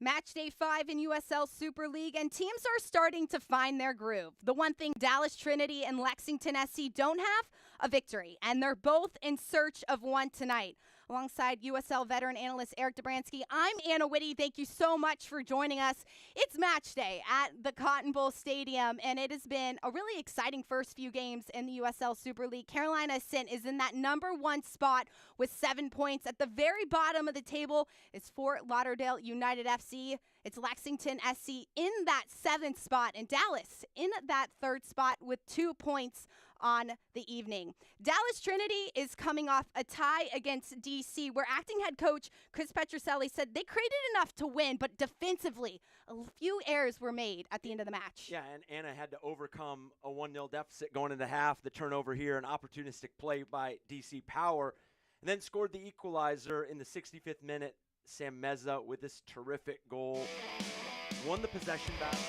Match day 5 in USL Super League, and teams are starting to find their groove. The one thing Dallas Trinity and Lexington SC don't have, a victory, and they're both in search of one tonight. Alongside USL veteran analyst Eric Dobransky, I'm Anna Whitty. Thank you so much for joining us. It's match day at the Cotton Bowl Stadium, and it has been a really exciting first few games in the USL Super League. Carolina Ascent is in that #1 spot with 7 points. At the very bottom of the table is Fort Lauderdale United FC. It's Lexington SC in that 7th spot, and Dallas in that 3rd spot with 2 points on the evening. Dallas Trinity is coming off a tie against DC, where acting head coach Chris Petroselli said they created enough to win, but defensively, a few errors were made at the end of the match. Yeah, and Anna had to overcome a 1-0 deficit going into half. The turnover here, an opportunistic play by DC Power, and then scored the equalizer in the 65th minute. Sam Meza with this terrific goal won the possession battle.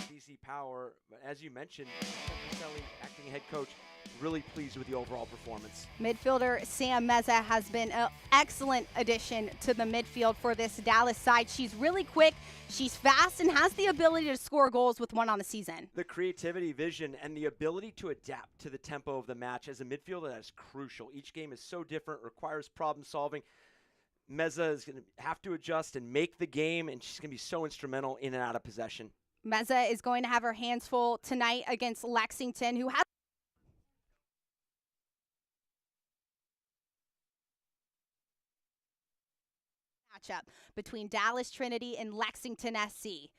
DC Power, but as you mentioned, Petroselli, acting head coach, really pleased with the overall performance. Midfielder Sam Meza has been an excellent addition to the midfield for this Dallas side. She's really quick, she's fast, and has the ability to score goals with one on the season. The creativity, vision, and the ability to adapt to the tempo of the match as a midfielder, that is crucial. Each game is so different, requires problem solving. Meza is going to have to adjust and make the game, and she's going to be so instrumental in and out of possession. Meza is going to have her hands full tonight against Lexington, who has matchup between Dallas Trinity and Lexington SC.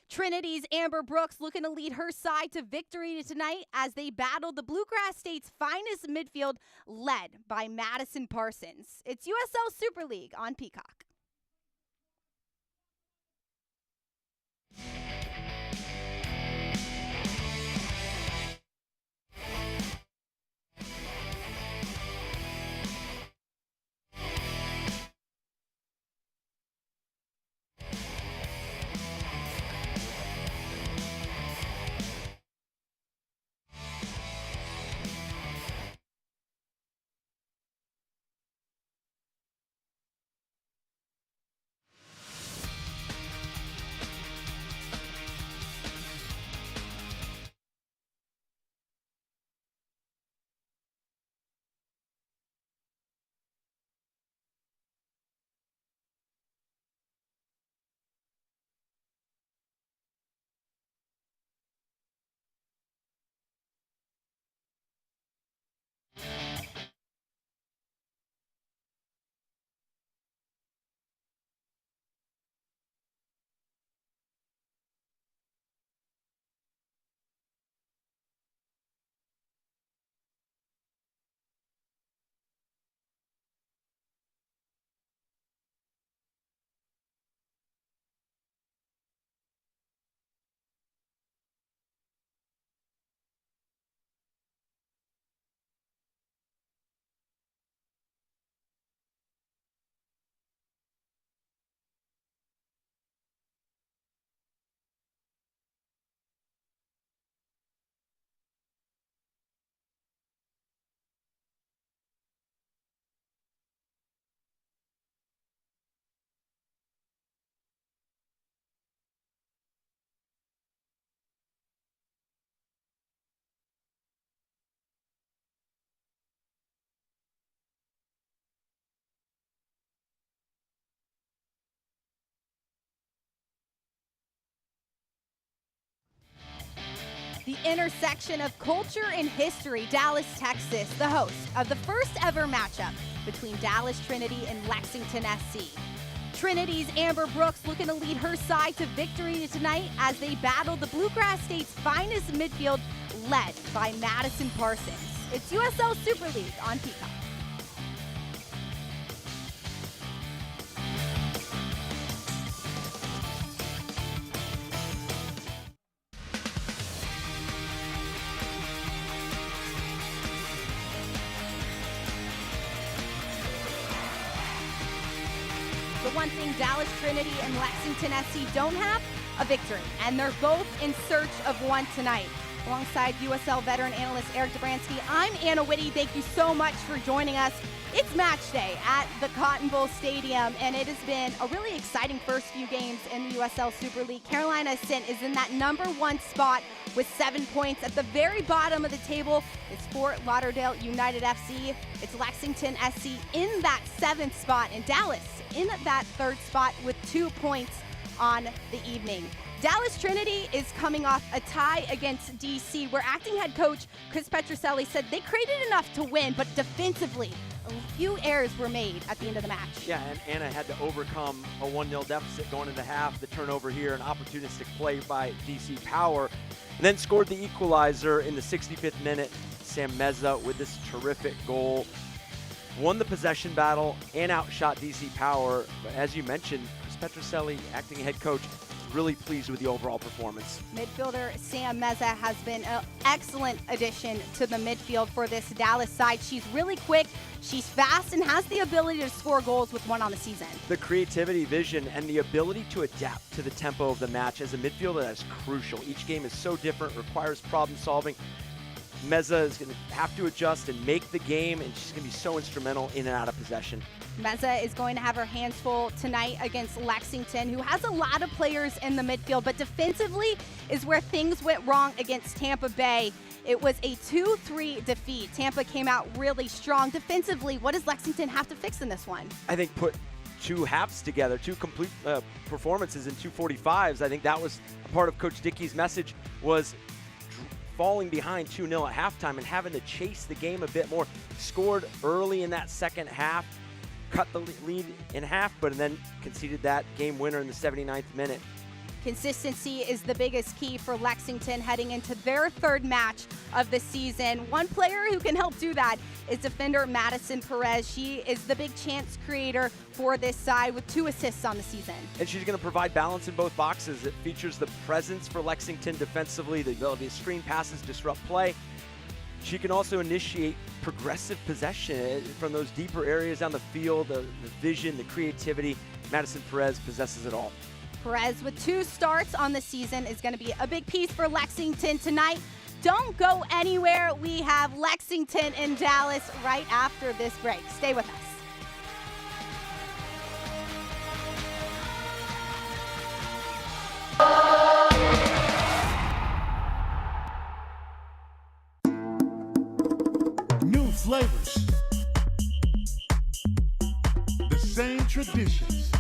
Trinity's Amber Brooks looking to lead her side to victory tonight as they battle the Bluegrass State's finest midfield, led by Madison Parsons. It's USL Super League on Peacock. The intersection of culture and history, Dallas, Texas, the host of the first ever matchup between Dallas Trinity and Lexington SC. Trinity's Amber Brooks looking to lead her side to victory tonight as they battle the Bluegrass State's finest midfield, led by Madison Parsons. It's USL Super League on Peacock. The one thing Dallas Trinity and Lexington SC don't have, a victory, and they're both in search of one tonight. Alongside USL veteran analyst Eric Dobransky, I'm Anna Whitty. Thank you so much for joining us. It's match day at the Cotton Bowl Stadium, and it has been a really exciting first few games in the USL Super League. Carolina Ascent is in that #1 spot with 7 points. At the very bottom of the table is Fort Lauderdale United FC. It's Lexington SC in that 7th spot, and Dallas in that 3rd spot with 2 points on the evening. Dallas Trinity is coming off a tie against DC, where acting head coach Chris Petrucelli said they created enough to win, but defensively, a few errors were made at the end of the match. Yeah, and Anna had to overcome a 1-0 deficit going into half. The turnover here, an opportunistic play by DC Power, and then scored the equalizer in the 65th minute. Sam Meza with this terrific goal. Won the possession battle and outshot DC Power. But as you mentioned, Chris Petrucelli, acting head coach, really pleased with the overall performance. Midfielder Sam Meza has been an excellent addition to the midfield for this Dallas side. She's really quick, she's fast, and has the ability to score goals with one on the season. The creativity, vision, and the ability to adapt to the tempo of the match as a midfielder, that's crucial. Each game is so different, requires problem solving. Meza is going to have to adjust and make the game, and she's going to be so instrumental in and out of possession. Meza is going to have her hands full tonight against Lexington, who has a lot of players in the midfield, but defensively is where things went wrong against Tampa Bay. It was a 2-3 defeat. Tampa came out really strong. Defensively, what does Lexington have to fix in this one? I think put two halves together, two complete performances in 245s. I think that was a part of Coach Dickey's message, was falling behind 2-0 at halftime and having to chase the game a bit more. Scored early in that second half, cut the lead in half, but then conceded that game winner in the 79th minute. Consistency is the biggest key for Lexington heading into their 3rd match of the season. One player who can help do that is defender Madison Perez. She is the big chance creator for this side with 2 assists on the season. And she's going to provide balance in both boxes. It features the presence for Lexington defensively, the ability to screen passes, disrupt play. She can also initiate progressive possession from those deeper areas down the field, the vision, the creativity. Madison Perez possesses it all. Perez, with 2 starts on the season, is going to be a big piece for Lexington tonight. Don't go anywhere. We have Lexington and Dallas right after this break. Stay with us. New flavors, the same traditions.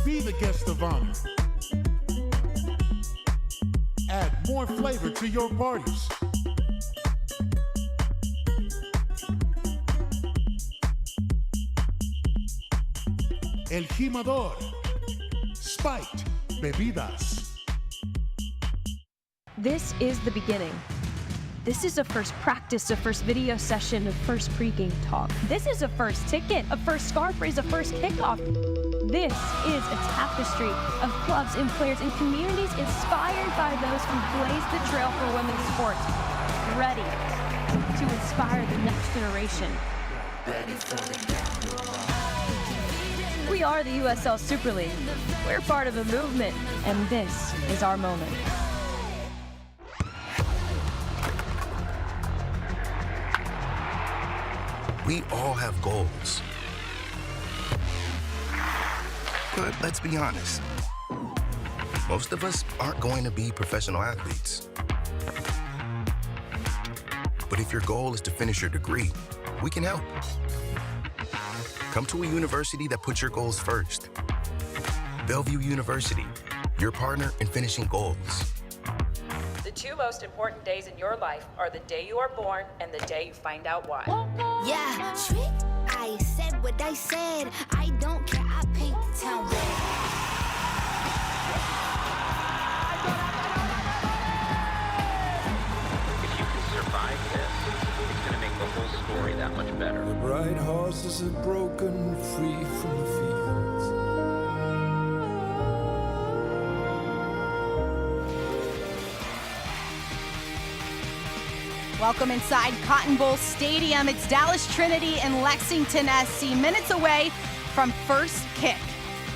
Be the guest of honor. Add more flavor to your parties. El Jimador. Spiked Bebidas. This is the beginning. This is a first practice, a first video session, a first pregame talk. This is a first ticket, a first scarf raise, a first kickoff. This is a tapestry of clubs and players and communities inspired by those who blazed the trail for women's sports, ready to inspire the next generation. We are the USL Super League. We're part of a movement, and this is our moment. We all have goals. But let's be honest, most of us aren't going to be professional athletes. But if your goal is to finish your degree, we can help. Come to a university that puts your goals first. Bellevue University, your partner in finishing goals. The 2 most important days in your life are the day you are born and the day you find out why. Yeah, I said what I said. I don't care, I paint the town red. If you can survive this, it's going to make the whole story that much better. The bright horses are broken free from the fields. Welcome inside Cotton Bowl Stadium. It's Dallas Trinity and Lexington SC, minutes away from first kick.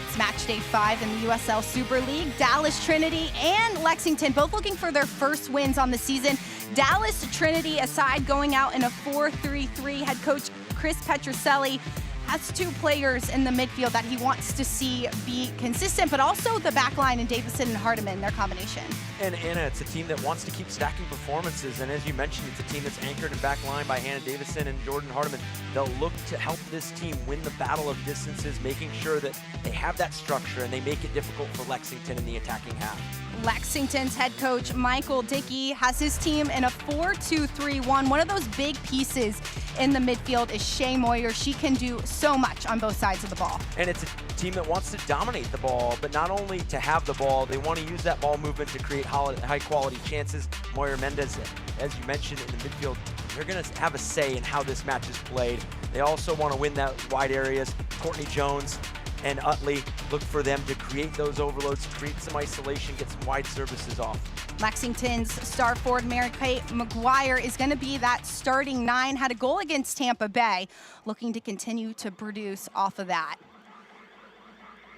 It's It's match day 5 in the USL Super League. Dallas Trinity and Lexington both looking for their first wins on the season. Dallas Trinity aside going out in a 4-3-3. Head coach Chris Petrucelli has 2 players in the midfield that he wants to see be consistent, but also the back line and Davison and Hardiman, their combination. And Anna, it's a team that wants to keep stacking performances, and as you mentioned, it's a team that's anchored in back line by Hannah Davison and Jordan Hardiman. They'll look to help this team win the battle of distances, making sure that they have that structure and they make it difficult for Lexington in the attacking half. Lexington's head coach Michael Dickey has his team in a 4-2-3-1. One of those big pieces in the midfield is Shea Moyer. She can do so much on both sides of the ball. And it's a team that wants to dominate the ball, but not only to have the ball, they want to use that ball movement to create high-quality chances. Moyer Mendez, as you mentioned, in the midfield, they're going to have a say in how this match is played. They also want to win that wide areas. Courtney Jones and Utley look for them to create those overloads, create some isolation, get some wide services off. Lexington's star forward Mary-Kate McGuire is going to be that starting 9, had a goal against Tampa Bay, looking to continue to produce off of that.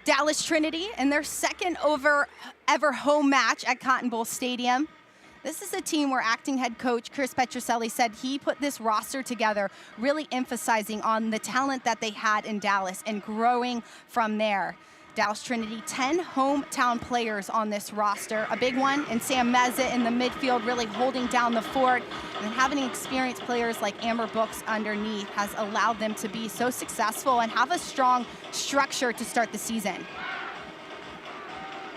Dallas Trinity in their second ever home match at Cotton Bowl Stadium. This is a team where acting head coach Chris Petrucelli said he put this roster together, really emphasizing on the talent that they had in Dallas and growing from there. Dallas Trinity, 10 hometown players on this roster. A big one in Sam Meza in the midfield, really holding down the fort. And then having experienced players like Amber Books underneath has allowed them to be so successful and have a strong structure to start the season.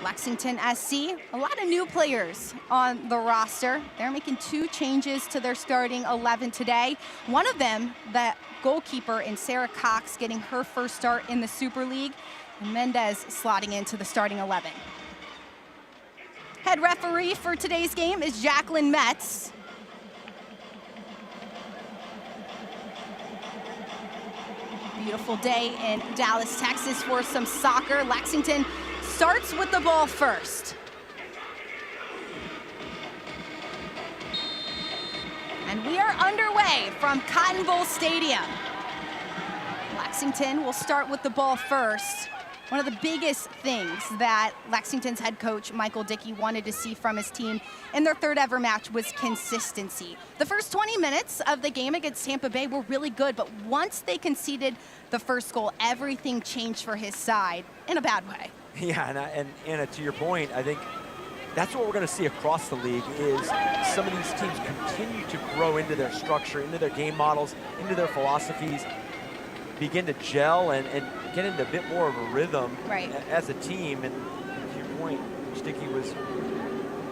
Lexington SC, a lot of new players on the roster. They're making 2 changes to their starting 11 today. One of them, the goalkeeper in Sarah Cox, getting her first start in the Super League, and Mendez slotting into the starting 11. Head referee for today's game is Jacqueline Metz. Beautiful day in Dallas, Texas for some soccer. Lexington starts with the ball first. And we are underway from Cotton Bowl Stadium. Lexington will start with the ball first. One of the biggest things that Lexington's head coach Michael Dickey wanted to see from his team in their 3rd ever match was consistency. The first 20 minutes of the game against Tampa Bay were really good, but once they conceded the first goal, everything changed for his side in a bad way. Yeah, and Anna, to your point, I think that's what we're going to see across the league is some of these teams continue to grow into their structure, into their game models, into their philosophies, begin to gel and get into a bit more of a rhythm as a team. And to your point, Dickey was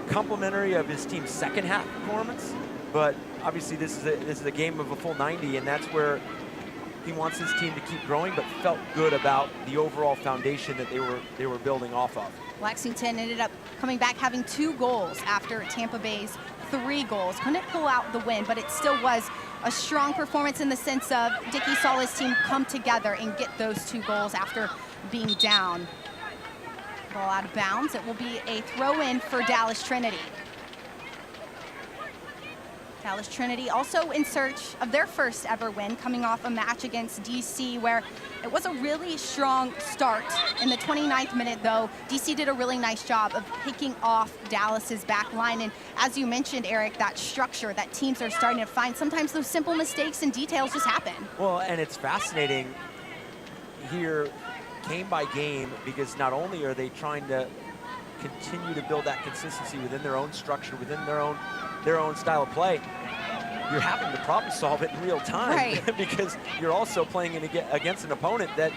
complimentary of his team's second half performance, but obviously this is a game of a full 90, and that's where he wants his team to keep growing, but felt good about the overall foundation that they were building off of. Lexington ended up coming back having 2 goals after Tampa Bay's 3 goals. Couldn't pull out the win, but it still was a strong performance in the sense of Dickey saw his team come together and get those 2 goals after being down. Ball out of bounds. It will be a throw-in for Dallas Trinity. Dallas Trinity also in search of their first ever win, coming off a match against DC where it was a really strong start. In the 29th minute, though, DC did a really nice job of picking off Dallas's back line. And as you mentioned, Eric, that structure that teams are starting to find, sometimes those simple mistakes and details just happen. Well, and it's fascinating here game by game because not only are they trying to continue to build that consistency within their own structure, within their own style of play, you're having to problem solve it in real time because you're also playing against an opponent that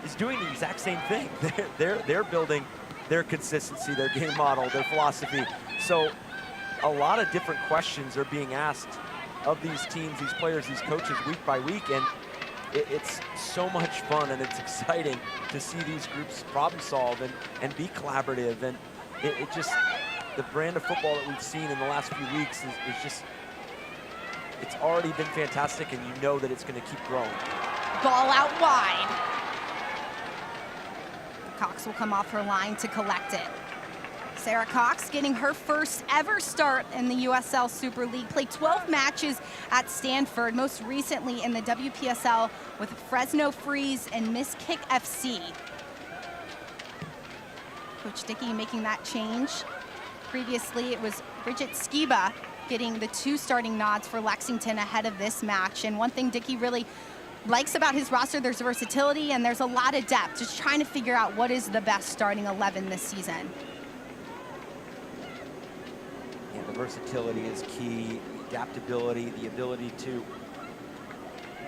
is doing the exact same thing. They're building their consistency, their game model, their philosophy. So a lot of different questions are being asked of these teams, these players, these coaches week by week, and it's so much fun and it's exciting to see these groups problem solve and be collaborative. And it just, the brand of football that we've seen in the last few weeks is just, it's already been fantastic, and you know that it's going to keep growing. Ball out wide. Cox will come off her line to collect it. Sarah Cox getting her first ever start in the USL Super League. Played 12 matches at Stanford, most recently in the WPSL with Fresno Freeze and Miss Kick FC. Coach Dickey making that change. Previously, it was Bridget Skiba getting the 2 starting nods for Lexington ahead of this match. And one thing Dickey really likes about his roster, there's versatility and there's a lot of depth. Just trying to figure out what is the best starting 11 this season. Yeah, the versatility is key, the adaptability, the ability to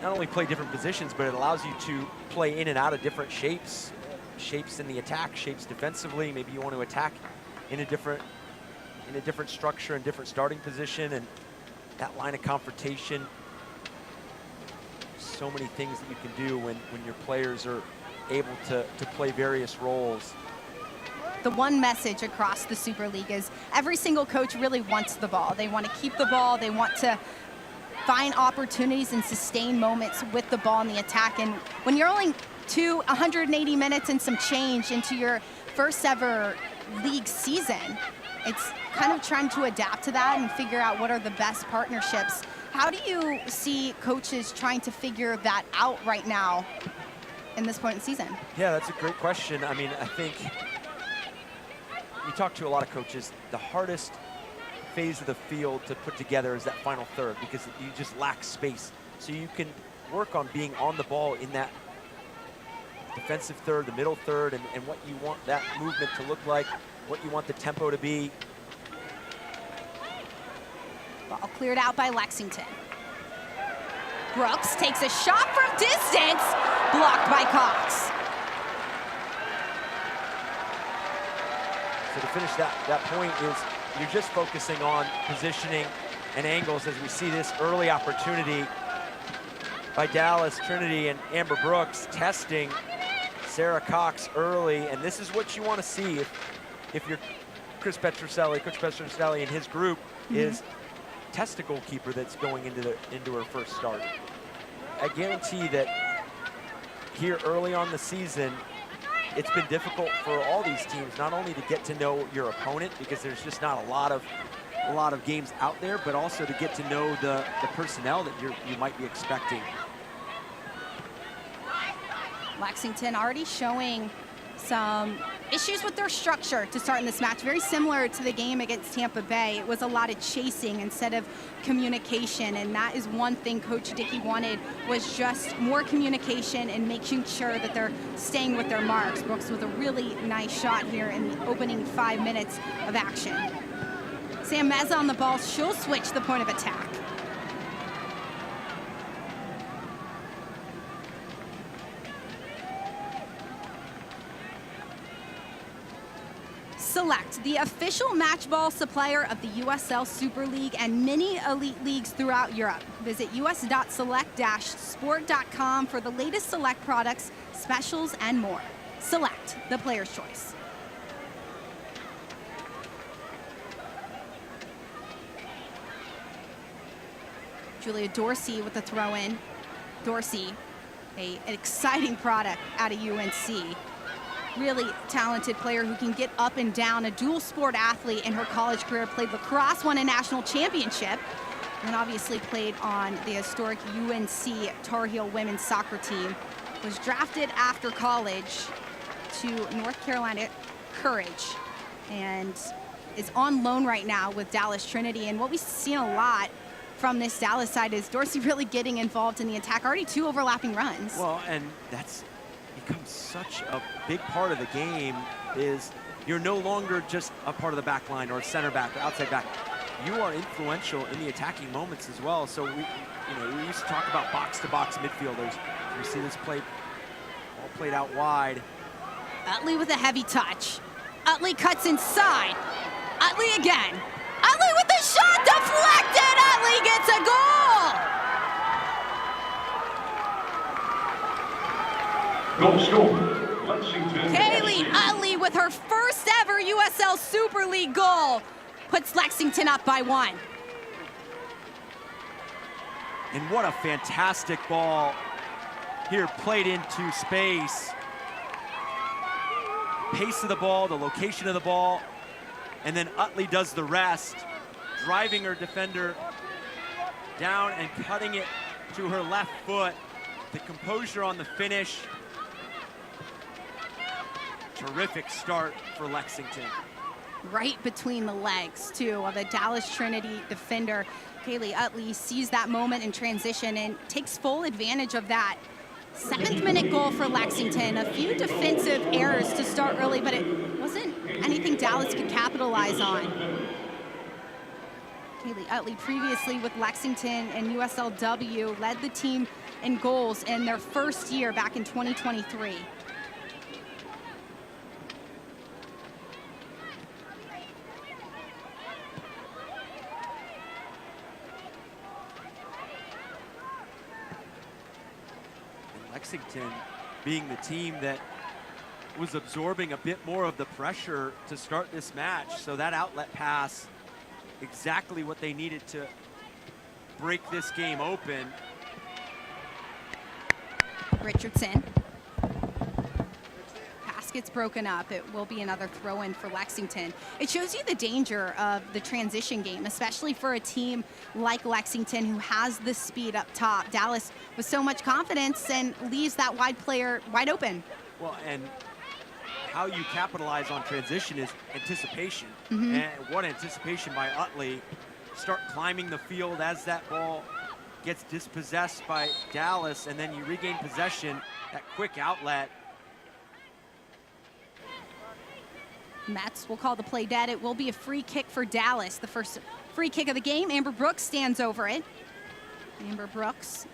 not only play different positions, but it allows you to play in and out of different shapes. Shapes in the attack, shapes defensively. Maybe you want to attack in a different structure and different starting position, and that line of confrontation. So many things that you can do when your players are able to play various roles. The one message across the Super League is every single coach really wants the ball. They want to keep the ball. They want to find opportunities and sustain moments with the ball in the attack. And when you're only 180 minutes and some change into your first ever league season, it's kind of trying to adapt to that and figure out what are the best partnerships. How do you see coaches trying to figure that out right now in this point in the season? Yeah, that's a great question. I mean, I think you talk to a lot of coaches, the hardest phase of the field to put together is that final third, because you just lack space. So you can work on being on the ball in that defensive third, the middle third, and what you want that movement to look like, what you want the tempo to be. Ball cleared out by Lexington. Brooks takes a shot from distance, blocked by Cox. So to finish that point is you're just focusing on positioning and angles as we see this early opportunity by Dallas, Trinity, and Amber Brooks testing Sarah Cox early, and this is what you want to see if you're Coach Petrucelli and his group is test a goalkeeper that's going into her first start. I guarantee that here early on the season, it's been difficult for all these teams not only to get to know your opponent, because there's just not a lot of games out there, but also to get to know the personnel that you might be expecting. Lexington already showing some issues with their structure to start in this match. Very similar to the game against Tampa Bay. It was a lot of chasing instead of communication, and that is one thing Coach Dickey wanted, was just more communication and making sure that they're staying with their marks. Brooks with a really nice shot here in the opening 5 minutes of action. Sam Meza on the ball. She'll switch the point of attack. Select, the official match ball supplier of the USL Super League and many elite leagues throughout Europe. Visit us.select-sport.com for the latest Select products, specials, and more. Select, the player's choice. Julia Dorsey with the throw-in. Dorsey, an exciting product out of UNC. Really talented player who can get up and down, a dual sport athlete in her college career, played lacrosse, won a national championship, and obviously played on the historic UNC Tar Heel women's soccer team. Was drafted after college to North Carolina Courage and is on loan right now with Dallas Trinity. And what we've seen a lot from this Dallas side is Dorsey really getting involved in the attack. Already 2 overlapping runs. Well, and that's becomes such a big part of the game, is you're no longer just a part of the back line or center back or outside back. You are influential in the attacking moments as well. So we used to talk about box-to-box midfielders. We see this play all played out wide. Utley with a heavy touch. Utley cuts inside. Utley again. Utley with the shot deflected. Utley gets a goal. Kaylee Utley with her first ever USL Super League goal puts Lexington up by 1. And what a fantastic ball here, played into space. Pace of the ball, the location of the ball, and then Utley does the rest, driving her defender down and cutting it to her left foot. The composure on the finish. terrific start for Lexington. Right between the legs, too, of the Dallas Trinity defender. Kaylee Utley sees that moment in transition and takes full advantage of that. 7th minute goal for Lexington. A few defensive errors to start early, but it wasn't anything Dallas could capitalize on. Kaylee Utley previously with Lexington and USLW led the team in goals in their first year back in 2023. Lexington being the team that was absorbing a bit more of the pressure to start this match. So that outlet pass, exactly what they needed to break this game open. Richardson. Pass gets broken up. It will be another throw-in for Lexington. It shows you the danger of the transition game, especially for a team like Lexington who has the speed up top. Dallas with so much confidence and leaves that wide player wide open. Well, and how you capitalize on transition is anticipation. And what anticipation by Utley. Start climbing the field as that ball gets dispossessed by Dallas, and then you regain possession, that quick outlet. Mets will call the play dead. It will be a free kick for Dallas. The first free kick of the game. Amber Brooks stands over it. Amber Brooks,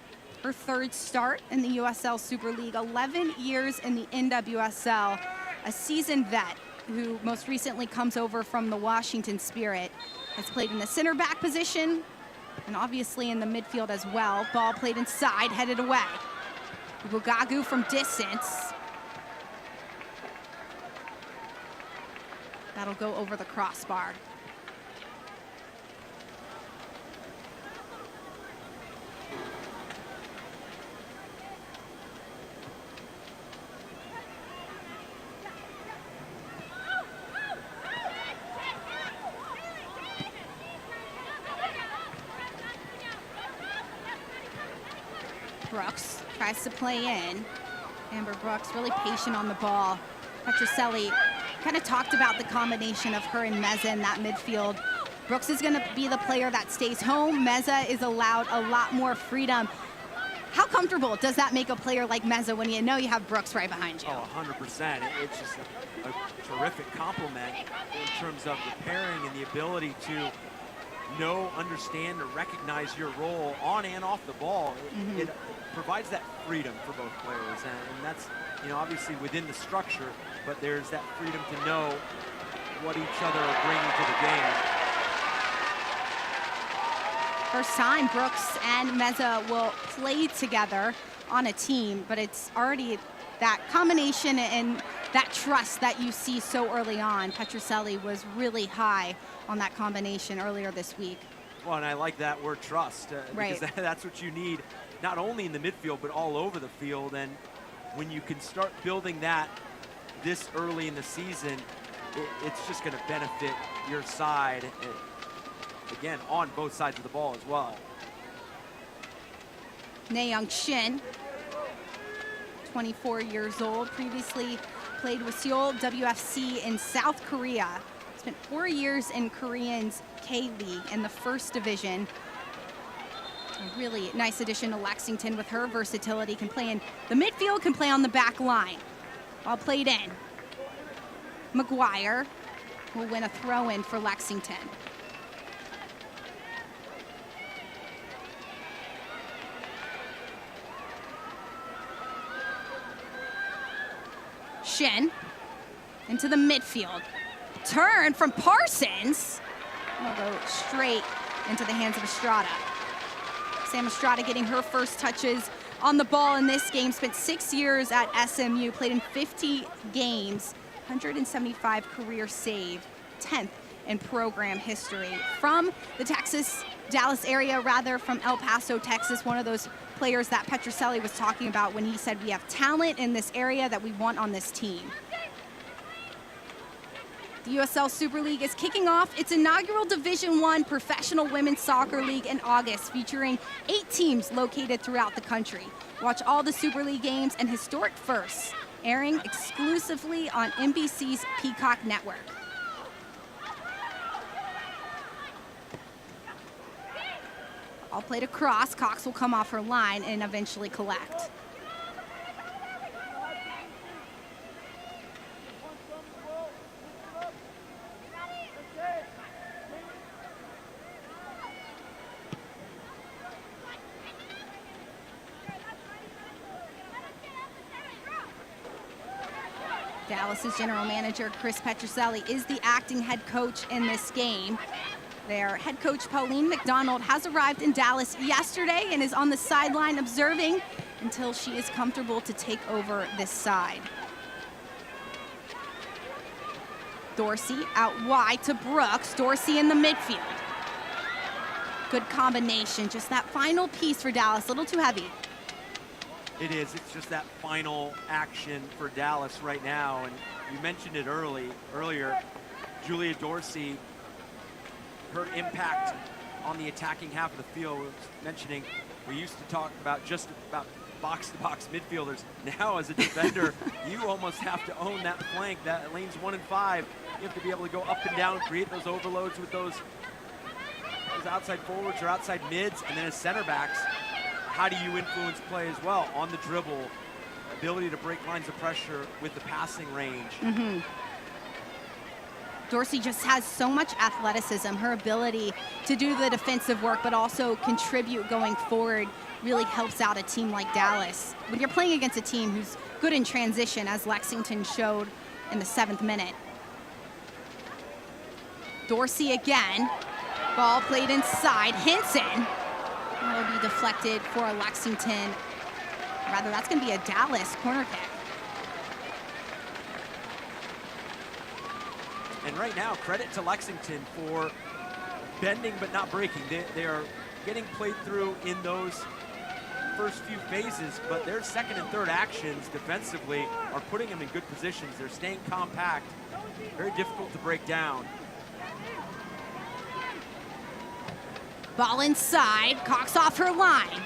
her 3rd start in the USL Super League, 11 years in the NWSL, a seasoned vet who most recently comes over from the Washington Spirit. Has played in the center back position and obviously in the midfield as well. Ball played inside, headed away. Bugagu from distance. That'll go over the crossbar. Brooks tries to play in. Amber Brooks really patient on the ball. Petroselli kind of talked about the combination of her and Meza in that midfield. Brooks is going to be the player that stays home. Meza is allowed a lot more freedom. How comfortable does that make a player like Meza when you know you have Brooks right behind you? Oh, 100%. It's just a terrific compliment in terms of the pairing and the ability to know, understand, or recognize your role on and off the ball. It provides that freedom for both players, and that's, you know, obviously within the structure, but there's that freedom to know what each other are bringing to the game. First time Brooks and Meza will play together on a team, but it's already that combination and that trust that you see so early on. Petroselli was really high on that combination earlier this week. Well, and I like that word trust, because that's what you need, not only in the midfield, but all over the field. And when you can start building that this early in the season, it's just going to benefit your side, again, on both sides of the ball as well. Nayoung Shin, 24 years old, previously played with Seoul WFC in South Korea. Spent 4 years in Korean's K-League in the 1st division. A really nice addition to Lexington with her versatility. Can play in the midfield, can play on the back line. All played in. McGuire will win a throw-in for Lexington. Shin into the midfield. Turn from Parsons. Will go straight into the hands of Estrada. Sam Estrada getting her first touches on the ball in this game. Spent 6 years at SMU, played in 50 games, 175 career save, 10th in program history. From the Dallas area, rather, from El Paso, Texas, one of those players that Petroselli was talking about when he said we have talent in this area that we want on this team. The USL Super League is kicking off its inaugural Division I professional women's soccer league in August, featuring 8 teams located throughout the country. Watch all the Super League games and historic firsts airing exclusively on NBC's Peacock Network. Ball played across. Cox will come off her line and eventually collect. Dallas's general manager, Chris Petroselli, is the acting head coach in this game. Their head coach, Pauline McDonald, has arrived in Dallas yesterday and is on the sideline observing until she is comfortable to take over this side. Dorsey out wide to Brooks. Dorsey in the midfield. Good combination. Just that final piece for Dallas. A little too heavy. It is. It's just that final action for Dallas right now. And you mentioned it earlier. Julia Dorsey, her impact on the attacking half of the field, mentioning we used to talk about just about box-to-box midfielders. Now as a defender, you almost have to own that flank, that lanes 1 and 5. You have to be able to go up and down, create those overloads with those outside forwards or outside mids, and then as center backs, how do you influence play as well? On the dribble, ability to break lines of pressure with the passing range. Dorsey just has so much athleticism. Her ability to do the defensive work but also contribute going forward really helps out a team like Dallas. When you're playing against a team who's good in transition, as Lexington showed in the 7th minute. Dorsey again. Ball played inside. Hinson. That will be deflected for Lexington. Rather, that's going to be a Dallas corner kick. And right now, credit to Lexington for bending but not breaking. They are getting played through in those first few phases, but their second and third actions defensively are putting them in good positions. They're staying compact, very difficult to break down. Ball inside, Cox off her line.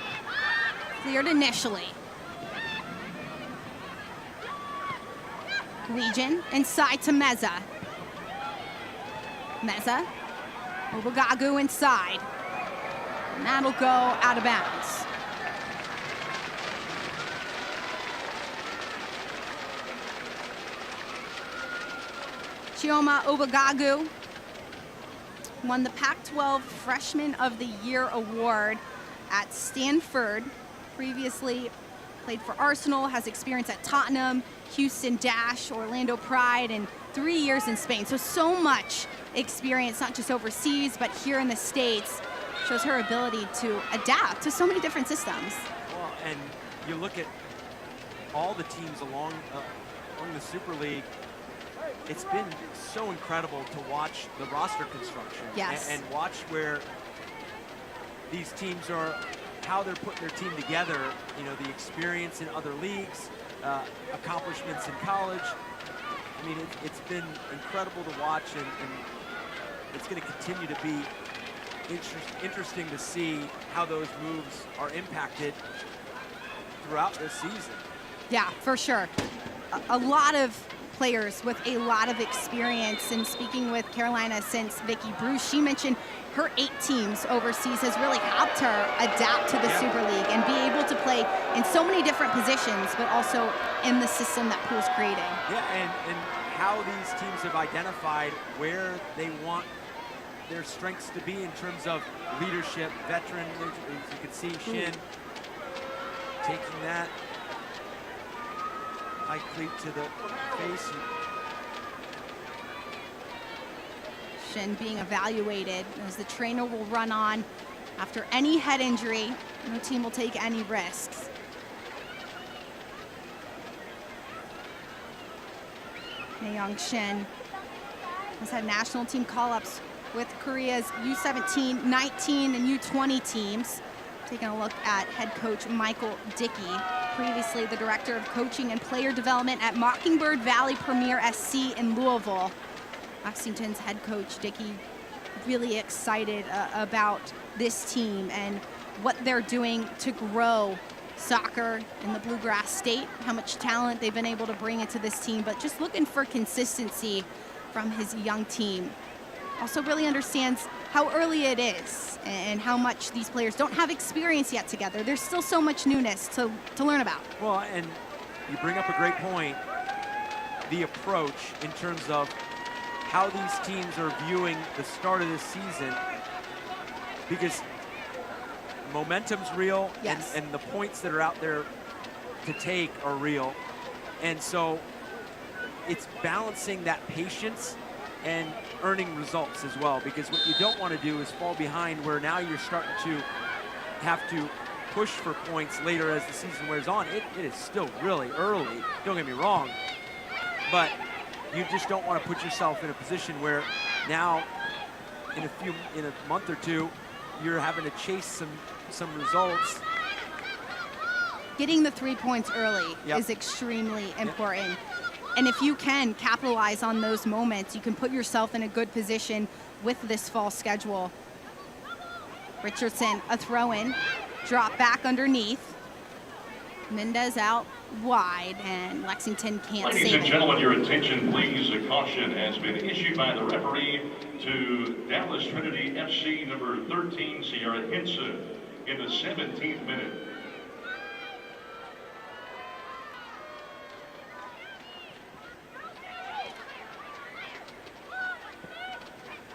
Cleared initially. Legion inside to Meza. Meza, Obagagu inside. And that'll go out of bounds. Chioma Obagagu won the Pac-12 Freshman of the Year award at Stanford. Previously played for Arsenal, has experience at Tottenham, Houston Dash, Orlando Pride, and 3 years in Spain. So much experience, not just overseas, but here in the States. Shows her ability to adapt to so many different systems. Well, and you look at all the teams along the Super League, it's been so incredible to watch the roster construction. Yes. And watch where these teams are, how they're putting their team together, you know, the experience in other leagues, accomplishments in college. I mean, it's been incredible to watch, and it's going to continue to be interesting to see how those moves are impacted throughout this season. Yeah, for sure. A lot of players with a lot of experience, and speaking with Carolina since Vicky Bruce, she mentioned her 8 teams overseas has really helped her adapt to the Super League and be able to play in so many different positions, but also in the system that Pool's creating. Yeah, and how these teams have identified where they want their strengths to be in terms of leadership, veteran, as you can see Shin taking that high cleat to the face. Shin being evaluated as the trainer will run on after any head injury. No team will take any risks. Nayoung Shin has had national team call-ups with Korea's U17, 19, and U20 teams. Taking a look at head coach Michael Dickey, previously the director of coaching and player development at Mockingbird Valley Premier SC in Louisville. Lexington's head coach Dickey really excited about this team and what they're doing to grow soccer in the Bluegrass State, how much talent they've been able to bring into this team, but just looking for consistency from his young team. Also really understands how early it is and how much these players don't have experience yet together. There's still so much newness to learn about. Well, and you bring up a great point, the approach in terms of how these teams are viewing the start of this season, because momentum's real, yes, and the points that are out there to take are real. And so it's balancing that patience and earning results as well, because what you don't want to do is fall behind where now you're starting to have to push for points later as the season wears on. It is still really early, don't get me wrong, but you just don't want to put yourself in a position where now in a month or two you're having to chase some results. Getting the 3 points early Yep. is extremely important. And if you can capitalize on those moments, you can put yourself in a good position with this fall schedule. Richardson, a throw-in, drop back underneath. Mendez out wide, and Lexington can't Ladies save and it. gentlemen, your attention please. A caution has been issued by the referee to Dallas Trinity FC number 13, Sierra Henson, in the 17th minute.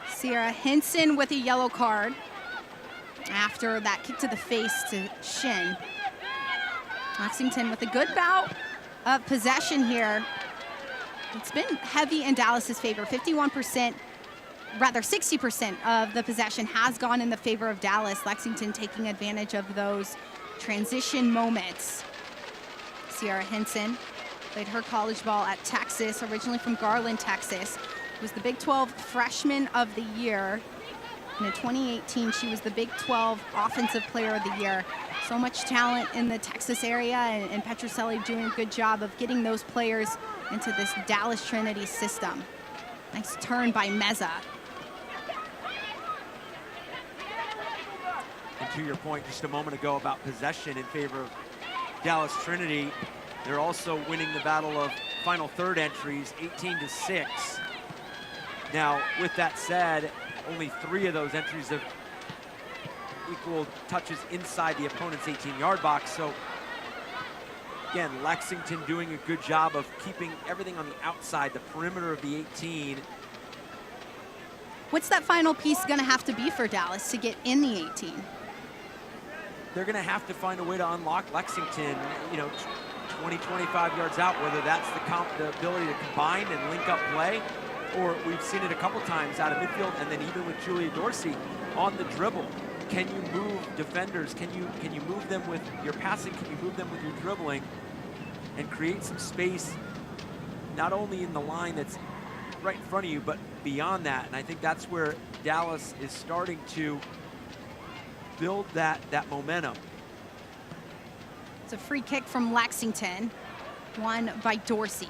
Sierra Henson with a yellow card after that kick to the face to Shin. Lexington with a good bout of possession here. It's been heavy in Dallas's favor. 51%, rather 60% of the possession has gone in the favor of Dallas. Lexington taking advantage of those transition moments. Sierra Henson played her college ball at Texas, originally from Garland, Texas. Was the Big 12 Freshman of the Year. And in 2018, she was the Big 12 Offensive Player of the Year. So much talent in the Texas area, and Petrucelli doing a good job of getting those players into this Dallas Trinity system. Nice turn by Meza. And to your point just a moment ago about possession in favor of Dallas Trinity, they're also winning the battle of final third entries, 18-6. Now, with that said, only 3 of those entries have equal touches inside the opponent's 18-yard box. So, again, Lexington doing a good job of keeping everything on the outside, the perimeter of the 18. What's that final piece going to have to be for Dallas to get in the 18? They're going to have to find a way to unlock Lexington, 20, 25 yards out, whether that's the ability to combine and link up play, or we've seen it a couple times out of midfield, and then even with Julia Dorsey on the dribble. Can you move defenders? Can you move them with your passing? Can you move them with your dribbling and create some space, not only in the line that's right in front of you, but beyond that? And I think that's where Dallas is starting to build that momentum. It's a free kick from Lexington, won by Dorsey.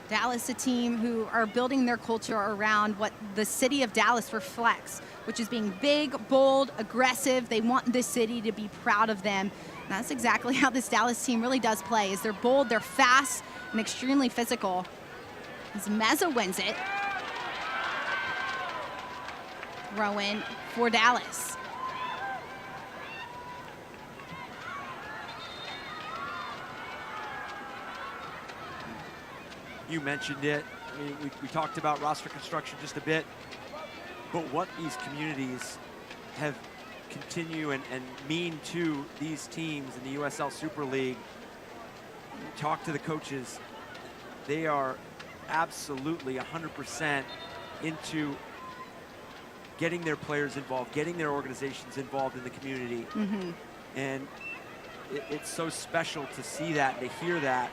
Dallas, a team who are building their culture around what the city of Dallas reflects, which is being big, bold, aggressive. They want this city to be proud of them. And that's exactly how this Dallas team really does play, is they're bold, they're fast, and extremely physical. As Meza wins it. Throw in for Dallas. You mentioned it. I mean, we talked about roster construction just a bit, but what these communities have continue and mean to these teams in the USL Super League, you talk to the coaches, they are absolutely 100% into getting their players involved, getting their organizations involved in the community. And it's so special to see that, to hear that.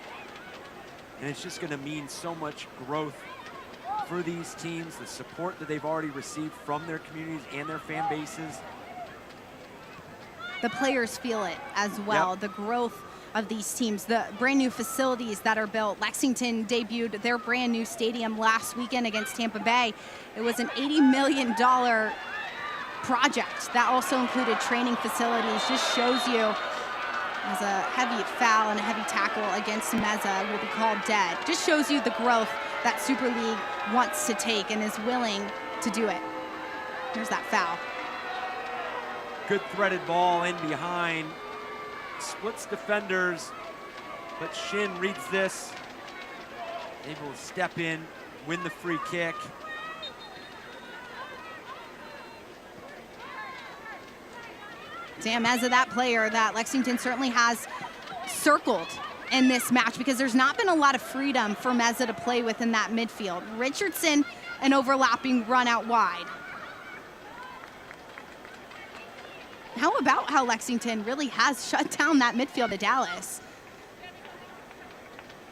And it's just going to mean so much growth for these teams, the support that they've already received from their communities and their fan bases. The players feel it as well, the growth of these teams, the brand new facilities that are built. Lexington debuted their brand new stadium last weekend against Tampa Bay. It was an $80 million project that also included training facilities. Just shows you, as a heavy foul and a heavy tackle against Meza will be called dead. Just shows you the growth that Super League wants to take and is willing to do it. There's that foul. Good threaded ball in behind. Splits defenders, but Shin reads this. Able to step in, win the free kick. Sam Meza, that player that Lexington certainly has circled in this match, because there's not been a lot of freedom for Meza to play with in that midfield. Richardson, an overlapping run out wide. How about how Lexington really has shut down that midfield of Dallas?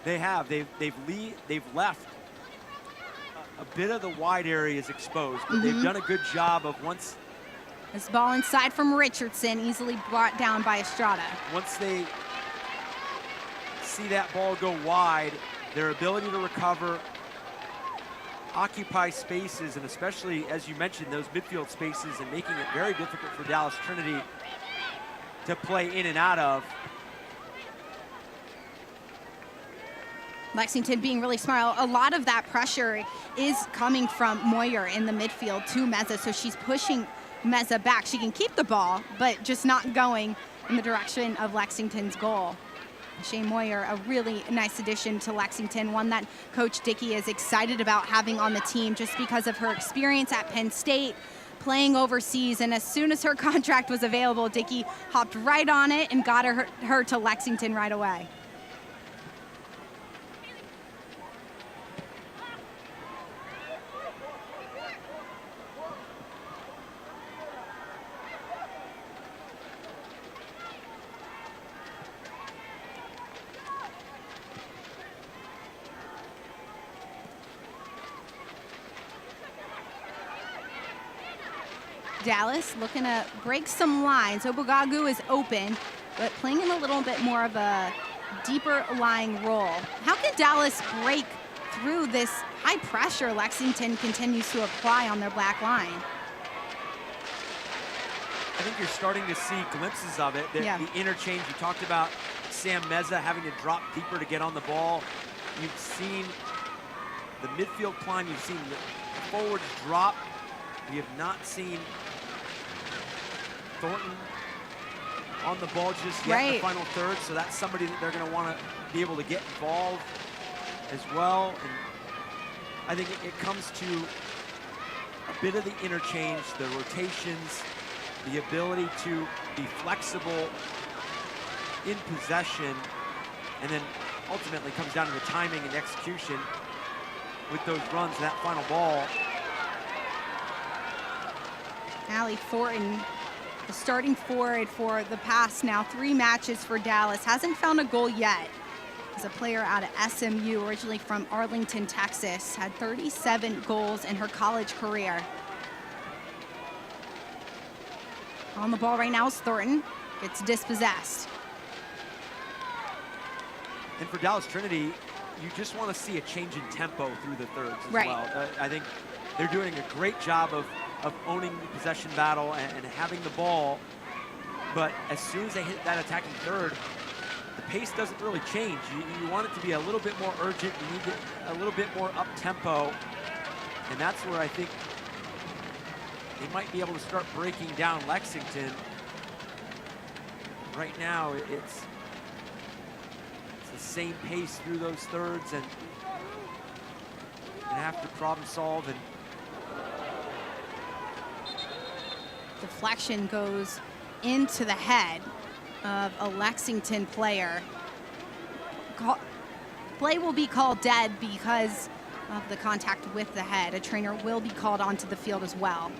They have. They've left a bit of the wide areas exposed, but they've done a good job of once. This ball inside from Richardson, easily brought down by Estrada. Once they see that ball go wide, their ability to recover, occupy spaces, and especially, as you mentioned, those midfield spaces, and making it very difficult for Dallas Trinity to play in and out of. Lexington being really smart. A lot of that pressure is coming from Moyer in the midfield to Meza, so she's pushing Meza back. She can keep the ball, but just not going in the direction of Lexington's goal. Shane Moyer, a really nice addition to Lexington, one that Coach Dickey is excited about having on the team just because of her experience at Penn State, playing overseas, and as soon as her contract was available, Dickey hopped right on it and got her to Lexington right away. Dallas looking to break some lines. Obugagu is open, but playing in a little bit more of a deeper lying role. How can Dallas break through this high pressure Lexington continues to apply on their black line? I think you're starting to see glimpses of it. The interchange, you talked about Sam Meza having to drop deeper to get on the ball. You've seen the midfield climb, you've seen the forwards drop. We have not seen Thornton on the ball just yet in the final third, so that's somebody that they're going to want to be able to get involved as well. And I think it comes to a bit of the interchange, the rotations, the ability to be flexible in possession, and then ultimately comes down to the timing and execution with those runs and that final ball. Allie Thornton, the starting forward for the past now 3 matches for Dallas, hasn't found a goal yet. As a player out of SMU, originally from Arlington, Texas, had 37 goals in her college career. On the ball right now is Thornton, gets dispossessed. And for Dallas Trinity, you just want to see a change in tempo through the thirds as well. I think they're doing a great job of owning the possession battle and having the ball, but as soon as they hit that attacking third, the pace doesn't really change. You want it to be a little bit more urgent, you need it a little bit more up-tempo, and that's where I think they might be able to start breaking down Lexington. Right now, it's the same pace through those thirds, and have to problem solve. And deflection goes into the head of a Lexington player. Play will be called dead because of the contact with the head. A trainer will be called onto the field as well.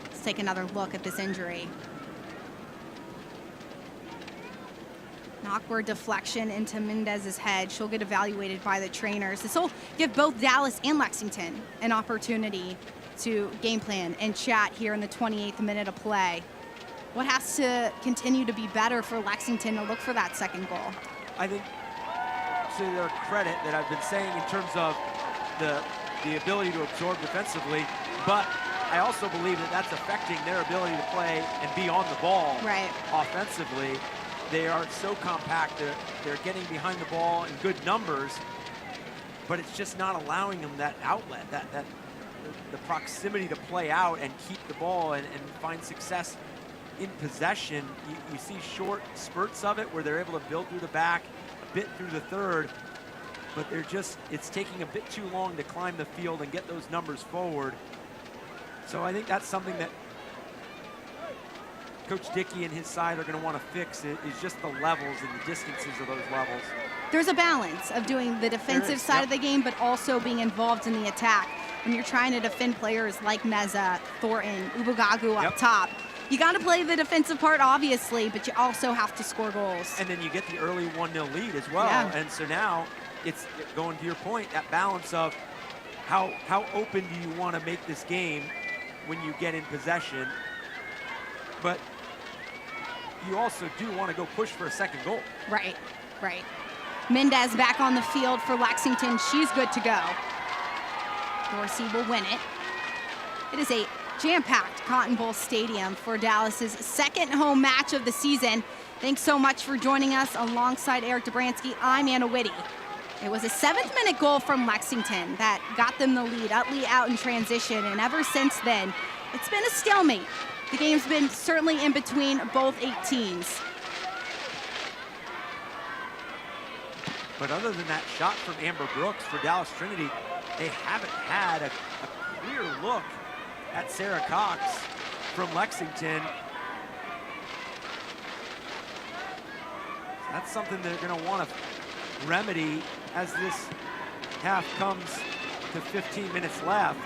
Let's take another look at this injury. An awkward deflection into Mendez's head. She'll get evaluated by the trainers. This will give both Dallas and Lexington an opportunity to game plan and chat here in the 28th minute of play. What has to continue to be better for Lexington to look for that second goal? I think, to their credit, that I've been saying in terms of the ability to absorb defensively, but I also believe that that's affecting their ability to play and be on the ball offensively. They are so compact. They're getting behind the ball in good numbers, but it's just not allowing them that outlet, the proximity to play out and keep the ball and find success in possession. You see short spurts of it where they're able to build through the back, a bit through the third, but it's taking a bit too long to climb the field and get those numbers forward. So I think that's something that Coach Dickey and his side are going to want to fix, is just the levels and the distances of those levels. There's a balance of doing the defensive side of the game, but also being involved in the attack. When you're trying to defend players like Meza, Thornton, Ubogagu up top, you got to play the defensive part, obviously, but you also have to score goals. And then you get the early 1-0 lead as well. Yeah. And so now it's going to your point, that balance of how open do you want to make this game when you get in possession, but you also do want to go push for a second goal. Right. Mendez back on the field for Lexington. She's good to go. Dorsey will win it. It is a jam-packed Cotton Bowl Stadium for Dallas's second home match of the season. Thanks so much for joining us. Alongside Eric Dobransky, I'm Anna Whitty. It was a 7th-minute goal from Lexington that got them the lead. Utley out in transition, and ever since then, it's been a stalemate. The game's been certainly in between both 8 teams. But other than that shot from Amber Brooks for Dallas Trinity, they haven't had a clear look at Sarah Cox from Lexington. That's something they're going to want to remedy as this half comes to 15 minutes left.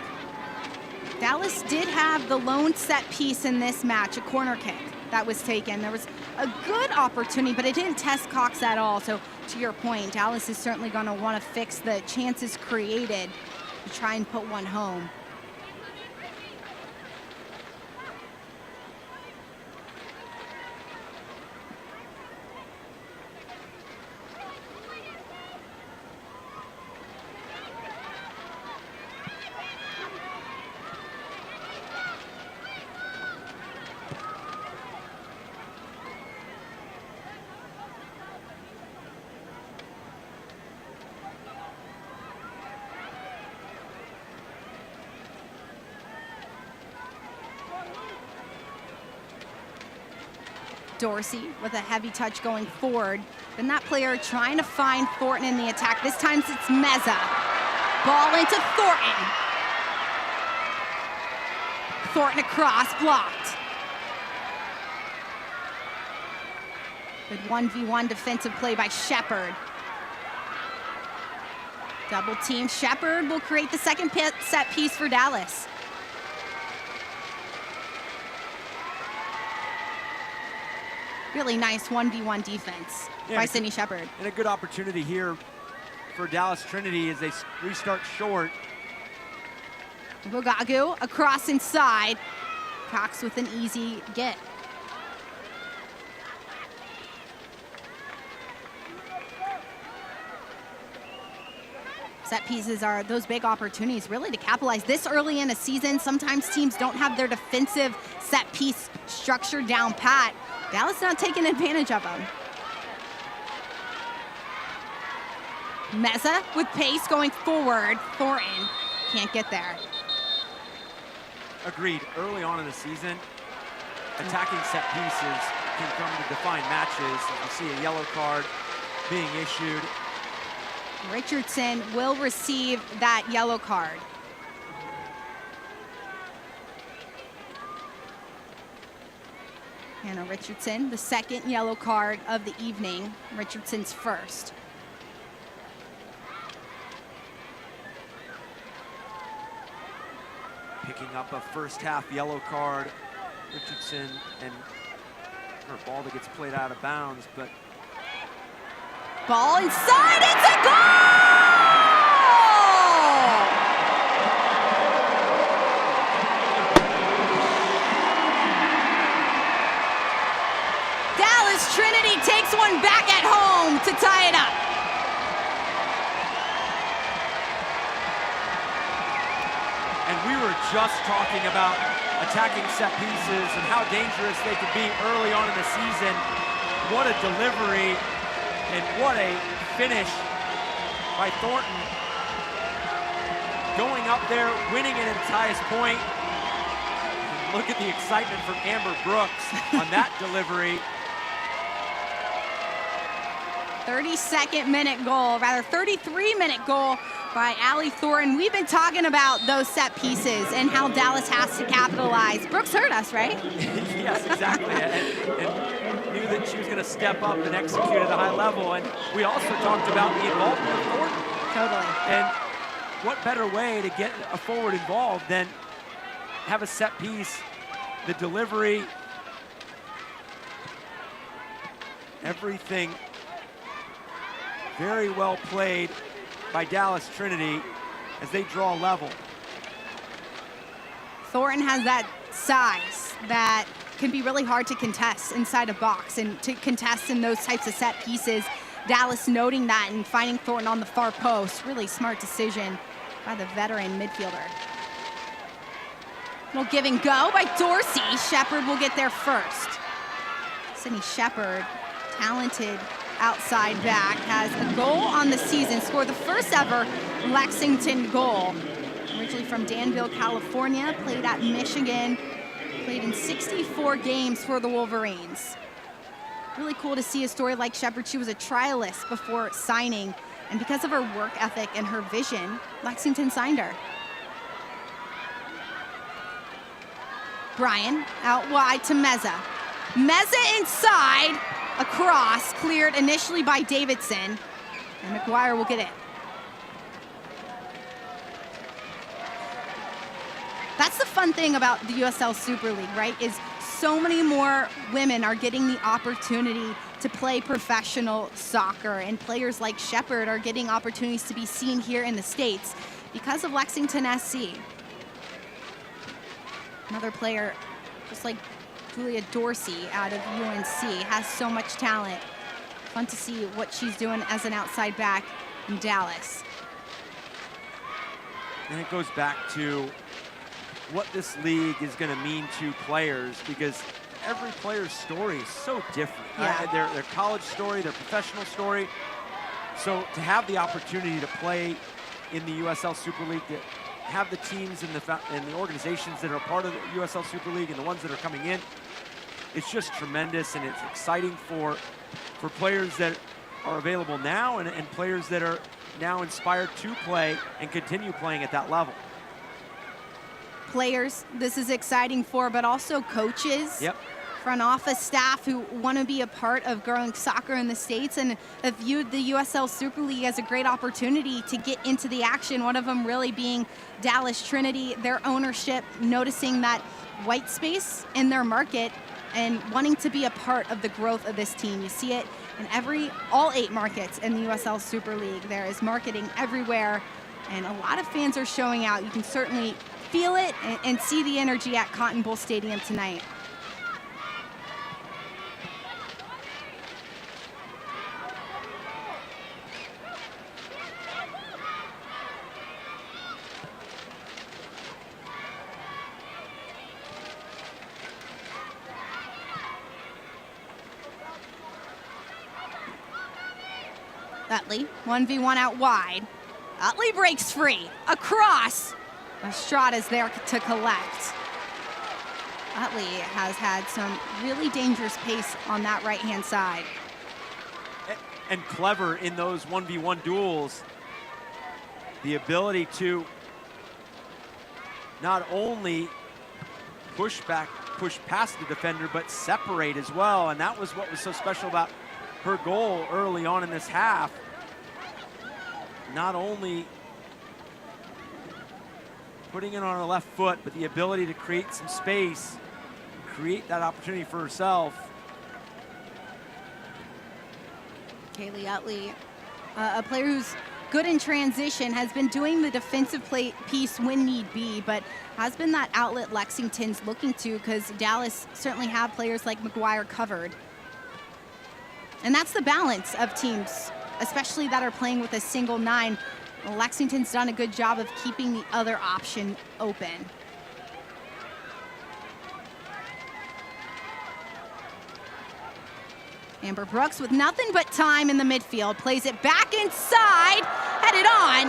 Dallas did have the lone set piece in this match, a corner kick that was taken. There was a good opportunity, but it didn't test Cox at all. So to your point, Dallas is certainly going to want to fix the chances created to try and put one home. Dorsey with a heavy touch going forward. Then that player trying to find Thornton in the attack. This time it's Meza. Ball into Thornton. Thornton across, blocked. Good 1v1 defensive play by Shepard. Double team. Shepard will create the second set piece for Dallas. Really nice 1v1 defense by Sydney Shepard. And a good opportunity here for Dallas Trinity as they restart short. Ubogagu across inside. Cox with an easy get. Set pieces are those big opportunities really to capitalize this early in a season. Sometimes teams don't have their defensive set piece structure down pat. Dallas not taking advantage of them. Meza with pace going forward. Thornton can't get there. Agreed. Early on in the season, attacking set pieces can come to define matches. You see a yellow card being issued. Richardson will receive that yellow card. Hannah Richardson, the second yellow card of the evening. Richardson's first. Picking up a first half yellow card. Richardson, and her ball that gets played out of bounds, but ball inside, it's a goal! Dallas Trinity takes one back at home to tie it we were just talking about attacking set pieces and how dangerous they could be early on in the season. What a delivery and what a finish by Thornton. Going up there, winning it at its highest point. And look at the excitement from Amber Brooks on that delivery. 32nd-minute goal, rather 33-minute goal by Allie Thornton. We've been talking about those set pieces and how Dallas has to capitalize. Brooks heard us, right? Yes, exactly. And knew that she was going to step up and execute at a high level. And we also talked about the involvement of Thornton. Totally. And what better way to get a forward involved than have a set piece, the delivery, everything very well played by Dallas Trinity as they draw level. Thornton has that size that can be really hard to contest inside a box and to contest in those types of set pieces. Dallas noting that and finding Thornton on the far post. Really smart decision by the veteran midfielder. Little give and go by Dorsey. Shepard will get there first. Sydney Shepard, talented outside back, has a goal on the season, scored the first ever Lexington goal. Originally from Danville, California, played at Michigan, played in 64 games for the Wolverines. Really cool to see a story like Shepard. She was a trialist before signing, and because of her work ethic and her vision, Lexington signed her. Bryan out wide to Meza. Meza inside, a cross cleared initially by Davidson, and McGuire will get it. That's the fun thing about the USL Super League, right? Is so many more women are getting the opportunity to play professional soccer, and players like Shepard are getting opportunities to be seen here in the States because of Lexington SC. Another player, just like Julia Dorsey out of UNC, has so much talent. Fun to see what she's doing as an outside back in Dallas. And it goes back to what this league is going to mean to players, because every player's story is so different. Yeah. Their college story, their professional story. So to have the opportunity to play in the USL Super League, to have the teams and the organizations that are part of the USL Super League and the ones that are coming in, it's just tremendous, and it's exciting for players that are available now and players that are now inspired to play and continue playing at that level. Players this is exciting for, but also coaches. Yep. Front office staff who want to be a part of growing soccer in the States and have viewed the USL Super League as a great opportunity to get into the action. One of them really being Dallas Trinity, their ownership noticing that white space in their market and wanting to be a part of the growth of this team. You see it in all 8 markets in the USL Super League. There is marketing everywhere, and a lot of fans are showing out. You can certainly feel it and see the energy at Cotton Bowl Stadium tonight. Utley, 1v1 out wide. Utley breaks free. Across. Estrada's there to collect. Utley has had some really dangerous pace on that right-hand side. And clever in those 1v1 duels. The ability to not only push past the defender, but separate as well. And that was what was so special about her goal early on in this half. Not only putting it on her left foot, but the ability to create some space, create that opportunity for herself. Kaylee Utley, a player who's good in transition, has been doing the defensive piece when need be, but has been that outlet Lexington's looking to, because Dallas certainly have players like McGuire covered. And that's the balance of teams, especially that are playing with a single 9. Lexington's done a good job of keeping the other option open. Amber Brooks with nothing but time in the midfield, plays it back inside, headed on,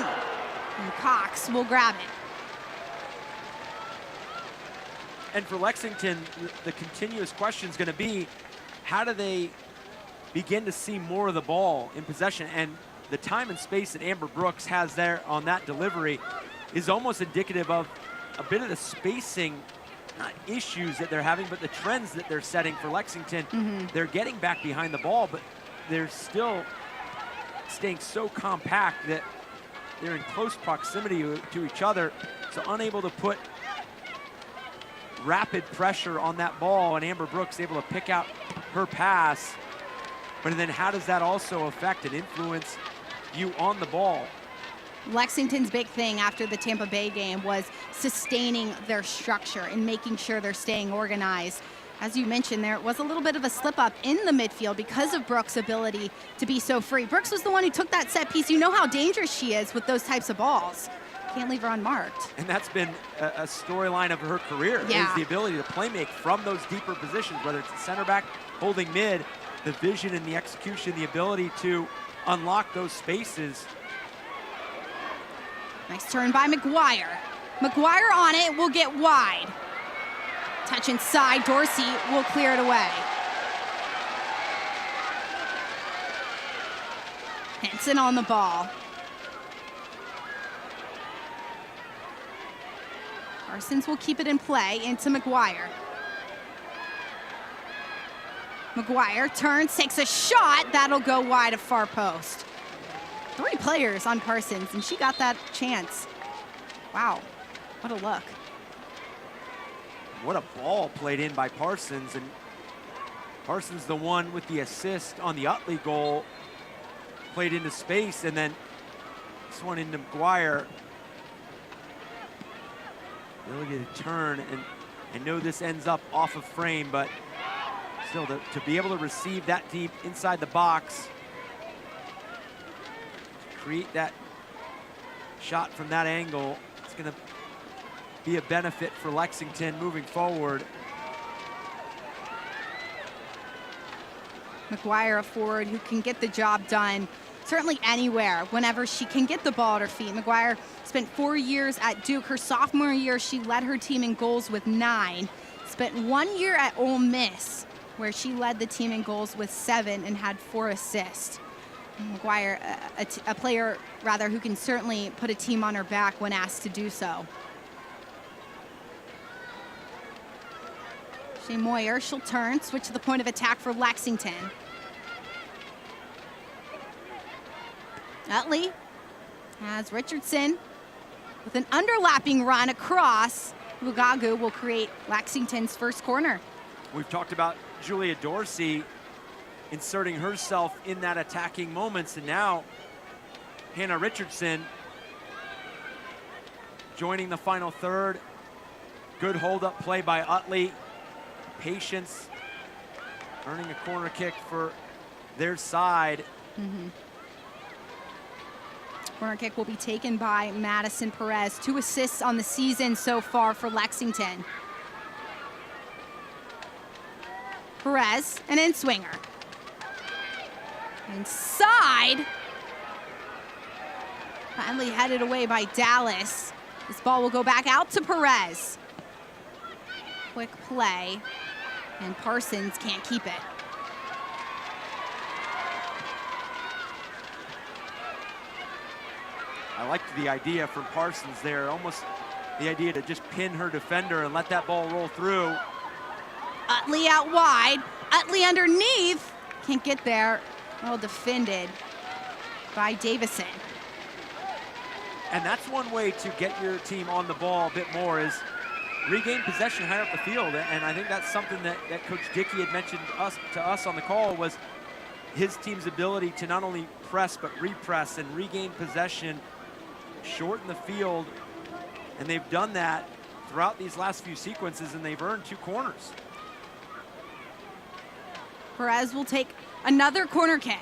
and Cox will grab it. And for Lexington, the continuous question is going to be, how do they begin to see more of the ball in possession? And the time and space that Amber Brooks has there on that delivery is almost indicative of a bit of the spacing, not issues that they're having, but the trends that they're setting for Lexington. They're getting back behind the ball, but they're still staying so compact that they're in close proximity to each other, so unable to put rapid pressure on that ball, and Amber Brooks able to pick out her pass. But then how does that also affect and influence you on the ball? Lexington's big thing after the Tampa Bay game was sustaining their structure and making sure they're staying organized. As you mentioned, there was a little bit of a slip up in the midfield because of Brooks' ability to be so free. Brooks was the one who took that set piece. You know how dangerous she is with those types of balls. Can't leave her unmarked. And that's been a storyline of her career, is the ability to play make from those deeper positions, whether it's the center back, holding mid, the vision and the execution, the ability to unlock those spaces. Nice turn by McGuire. McGuire on it, will get wide. Touch inside, Dorsey will clear it away. Henson on the ball. Parsons will keep it in play into McGuire. McGuire turns, takes a shot. That'll go wide of far post. 3 players on Parsons, and she got that chance. Wow, what a look. What a ball played in by Parsons, and Parsons the one with the assist on the Utley goal. Played into space, and then this one into McGuire. Really get a turn, and I know this ends up off of frame, but still to be able to receive that deep inside the box, to create that shot from that angle, it's going to be a benefit for Lexington moving forward. McGuire, a forward who can get the job done certainly anywhere, whenever she can get the ball at her feet. McGuire spent 4 years at Duke. Her sophomore year, she led her team in goals with 9. Spent 1 year at Ole Miss, where she led the team in goals with 7 and had 4 assists. McGuire, a player rather who can certainly put a team on her back when asked to do so. Shea Moyer, she'll turn, switch to the point of attack for Lexington. Utley has Richardson with an underlapping run across. Lugagu will create Lexington's first corner. We've talked about Julia Dorsey inserting herself in that attacking moments, and now Hannah Richardson joining the final third. Good hold-up play by Utley. Patience, earning a corner kick for their side. Corner kick will be taken by Madison Perez. 2 assists on the season so far for Lexington. Perez, an in-swinger. Inside. Finally headed away by Dallas. This ball will go back out to Perez. Quick play, and Parsons can't keep it. I liked the idea from Parsons there, almost the idea to just pin her defender and let that ball roll through. Utley out wide. Utley underneath. Can't get there. Well defended by Davison. And that's one way to get your team on the ball a bit more, is regain possession higher up the field. And I think that's something that Coach Dickey had mentioned to us on the call, was his team's ability to not only press but repress and regain possession, shorten the field. And they've done that throughout these last few sequences, and they've earned 2 corners. Perez will take another corner kick.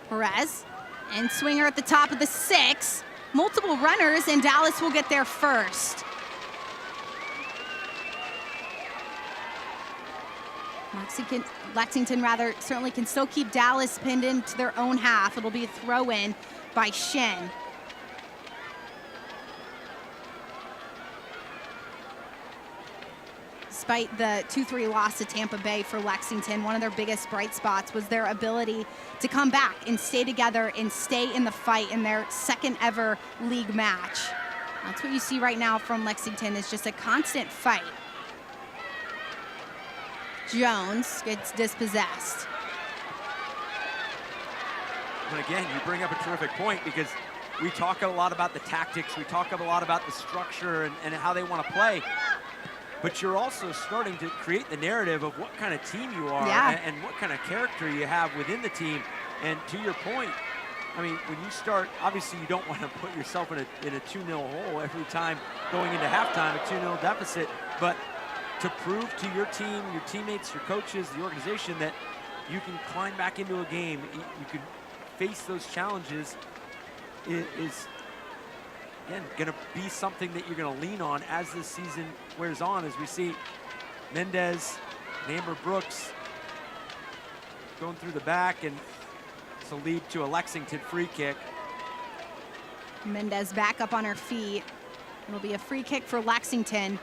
Perez And swinger at the top of the 6. Multiple runners, and Dallas will get there first. Lexington certainly can still keep Dallas pinned into their own half. It'll be a throw-in by Shin. Despite the 2-3 loss to Tampa Bay for Lexington, one of their biggest bright spots was their ability to come back and stay together and stay in the fight in their second ever league match. That's what you see right now from Lexington, is just a constant fight. Jones gets dispossessed. And again, you bring up a terrific point, because we talk a lot about the tactics, we talk a lot about the structure and how they want to play. But you're also starting to create the narrative of what kind of team you are, and what kind of character you have within the team. And to your point, I mean, when you start, obviously you don't want to put yourself in a 2-0 hole every time going into halftime, a 2-0 deficit. But to prove to your team, your teammates, your coaches, the organization, that you can climb back into a game, you can face those challenges, is again going to be something that you're going to lean on as this season wears on, as we see Mendez and Amber Brooks going through the back, and this will lead to a Lexington free kick. Mendez back up on her feet. It'll be a free kick for Lexington.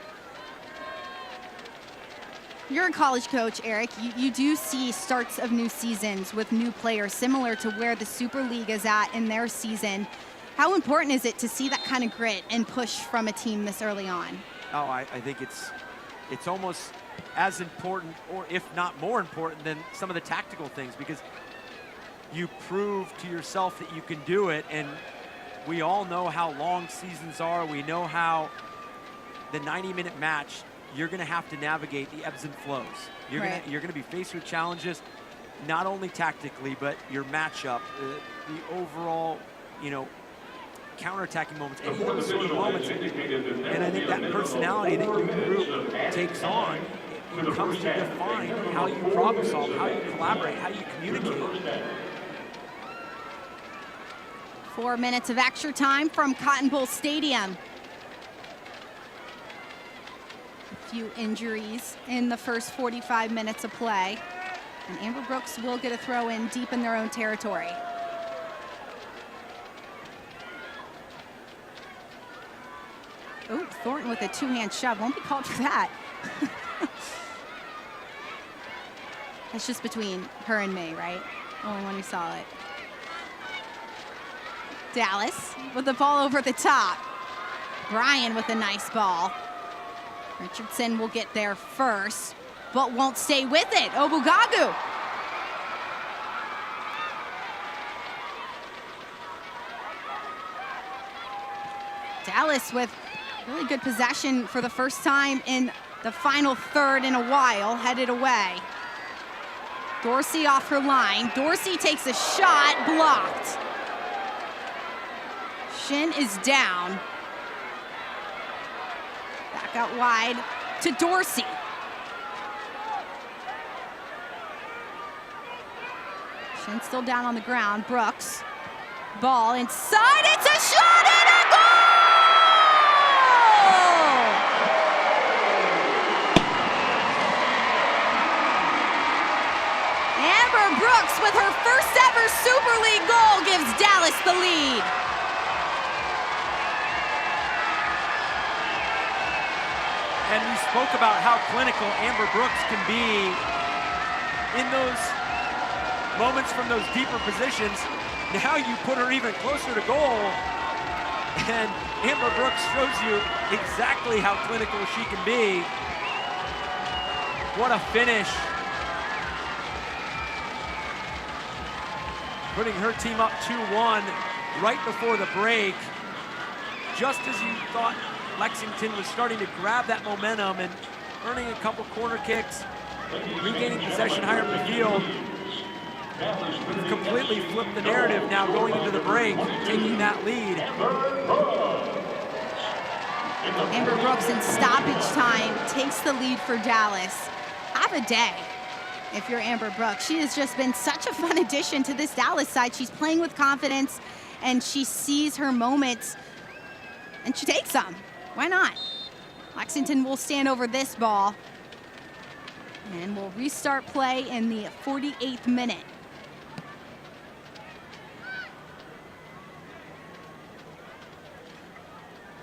You're a college coach, Eric. You do see starts of new seasons with new players, similar to where the Super League is at in their season. How important is it to see that kind of grit and push from a team this early on? Oh, I think it's almost as important, or if not more important, than some of the tactical things, because you prove to yourself that you can do it. And we all know how long seasons are. We know how the 90-minute match, you're going to have to navigate the ebbs and flows. You're going to be faced with challenges, not only tactically, but your matchup, the overall, counterattacking moments, any of those sort of moments. And I think that personality that your group takes on, it comes to define how you problem solve, how you collaborate, how you communicate. 4 minutes of extra time from Cotton Bowl Stadium. A few injuries in the first 45 minutes of play. And Amber Brooks will get a throw in deep in their own territory. Oh, Thornton with a two-hand shove. Won't be called for that. That's just between her and me, right? Only one who saw it. Dallas with the ball over the top. Bryan with a nice ball. Richardson will get there first, but won't stay with it. Obugagu. Dallas with really good possession for the first time in the final third in a while, headed away. Dorsey off her line. Dorsey takes a shot, blocked. Shin is down. Back out wide to Dorsey. Shin still down on the ground. Brooks. Ball inside. It's a shot and a goal! Amber Brooks with her first ever Super League goal gives Dallas the lead. And we spoke about how clinical Amber Brooks can be in those moments from those deeper positions. Now you put her even closer to goal, and Amber Brooks shows you exactly how clinical she can be. What a finish. Putting her team up 2-1 right before the break. Just as you thought Lexington was starting to grab that momentum and earning a couple corner kicks, regaining possession higher up the field. We've completely flipped the narrative now going into the break, taking that lead. Amber Brooks in stoppage time takes the lead for Dallas. Have a day. if you're Amber Brooks. She has just been such a fun addition to this Dallas side. She's playing with confidence, and she sees her moments, and she takes them. Why not? Lexington will stand over this ball, and we'll restart play in the 48th minute.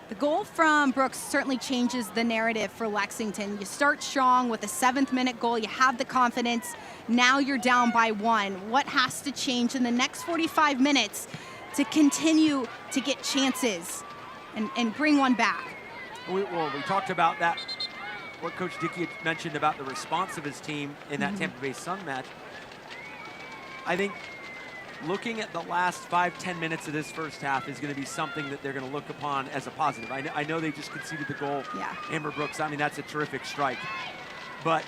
The goal from Brooks certainly changes the narrative for Lexington. You start strong with a 7th-minute goal. You have the confidence. Now you're down by 1. What has to change in the next 45 minutes to continue to get chances and bring one back? We talked about that, what Coach Dickey had mentioned about the response of his team in that Tampa Bay Sun match. I think looking at the last 5-10 minutes of this first half is going to be something that they're going to look upon as a positive. I know they just conceded the goal. Yeah. Amber Brooks, I mean, that's a terrific strike. But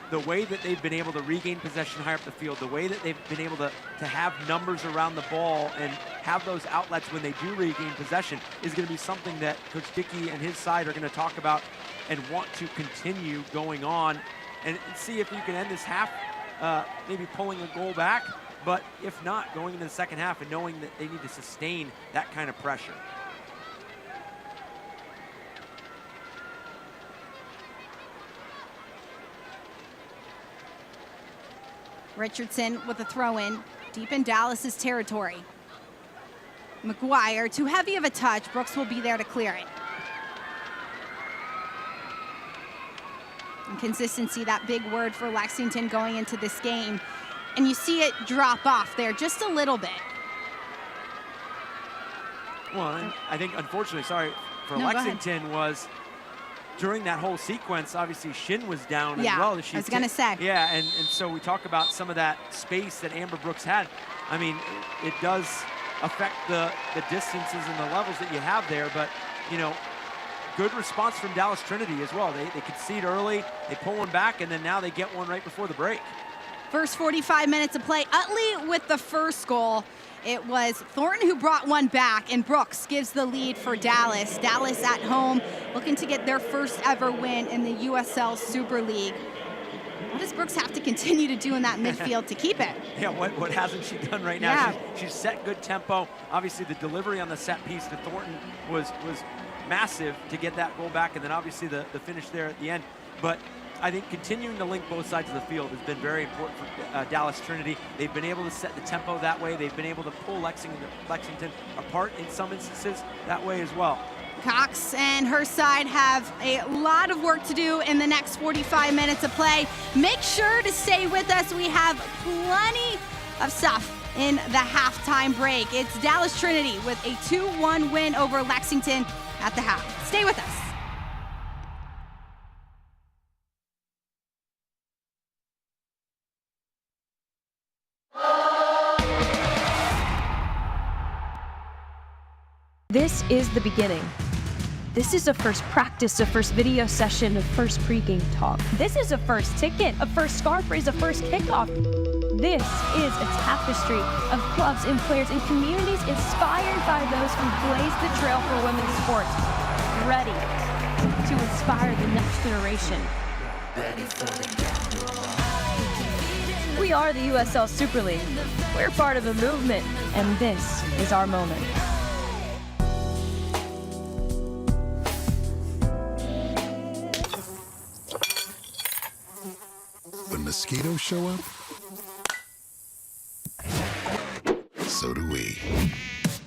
the way that they've been able to regain possession higher up the field, the way that they've been able to have numbers around the ball and have those outlets when they do regain possession is going to be something that Coach Dickey and his side are going to talk about and want to continue going on and see if you can end this half maybe pulling a goal back. But if not, going into the second half and knowing that they need to sustain that kind of pressure. Richardson with a throw-in deep in Dallas's territory. McGuire, too heavy of a touch. Brooks will be there to clear it. And consistency, that big word for Lexington going into this game. And you see it drop off there just a little bit. Well, and I think, unfortunately, sorry, for Lexington was during that whole sequence, obviously Shin was down as well. I was going to say. Yeah, and so we talk about some of that space that Amber Brooks had. I mean, it does affect the distances and the levels that you have there, but, you know, good response from Dallas Trinity as well. They concede early, they pull one back, and then now they get one right before the break. First 45 minutes of play. Utley with the first goal. It was Thornton who brought one back, and Brooks gives the lead for Dallas. Dallas at home, looking to get their first ever win in the USL Super League. What does Brooks have to continue to do in that midfield to keep it? Yeah, what hasn't she done right now? Yeah. She's set good tempo. Obviously, the delivery on the set piece to Thornton was massive to get that goal back, and then obviously the finish there at the end. But I think continuing to link both sides of the field has been very important for Dallas Trinity. They've been able to set the tempo that way. They've been able to pull Lexington apart in some instances that way as well. Cox and her side have a lot of work to do in the next 45 minutes of play. Make sure to stay with us. We have plenty of stuff in the halftime break. It's Dallas Trinity with a 2-1 win over Lexington at the half. Stay with us. This is the beginning. This is a first practice, a first video session, a first pregame talk. This is a first ticket, a first scarf raise, a first kickoff. This is a tapestry of clubs and players and communities inspired by those who blaze the trail for women's sports, ready to inspire the next generation. We are the USL Super League. We're part of a movement, and this is our moment. When mosquitoes show up, so do we.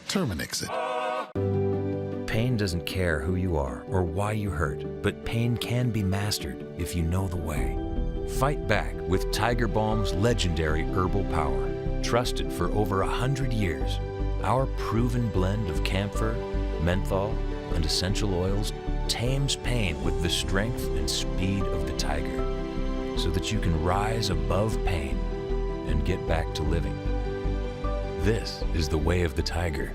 Terminix it. Pain doesn't care who you are or why you hurt, but pain can be mastered if you know the way. Fight back with Tiger Balm's legendary herbal power. Trusted for over 100 years, our proven blend of camphor, menthol, and essential oils tames pain with the strength and speed of the tiger, so that you can rise above pain and get back to living. This is the way of the tiger.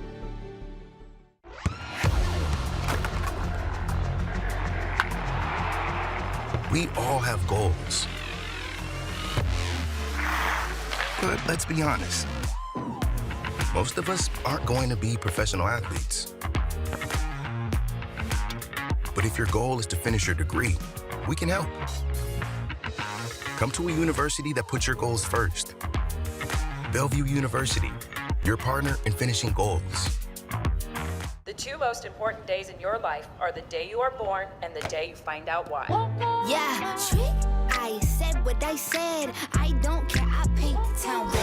We all have goals. But let's be honest, most of us aren't going to be professional athletes. But if your goal is to finish your degree, we can help. Come to a university that puts your goals first. Bellevue University, your partner in finishing goals. The two most important days in your life are the day you are born and the day you find out why. Yeah, trick. I said what I said. I don't care. I paint the town red.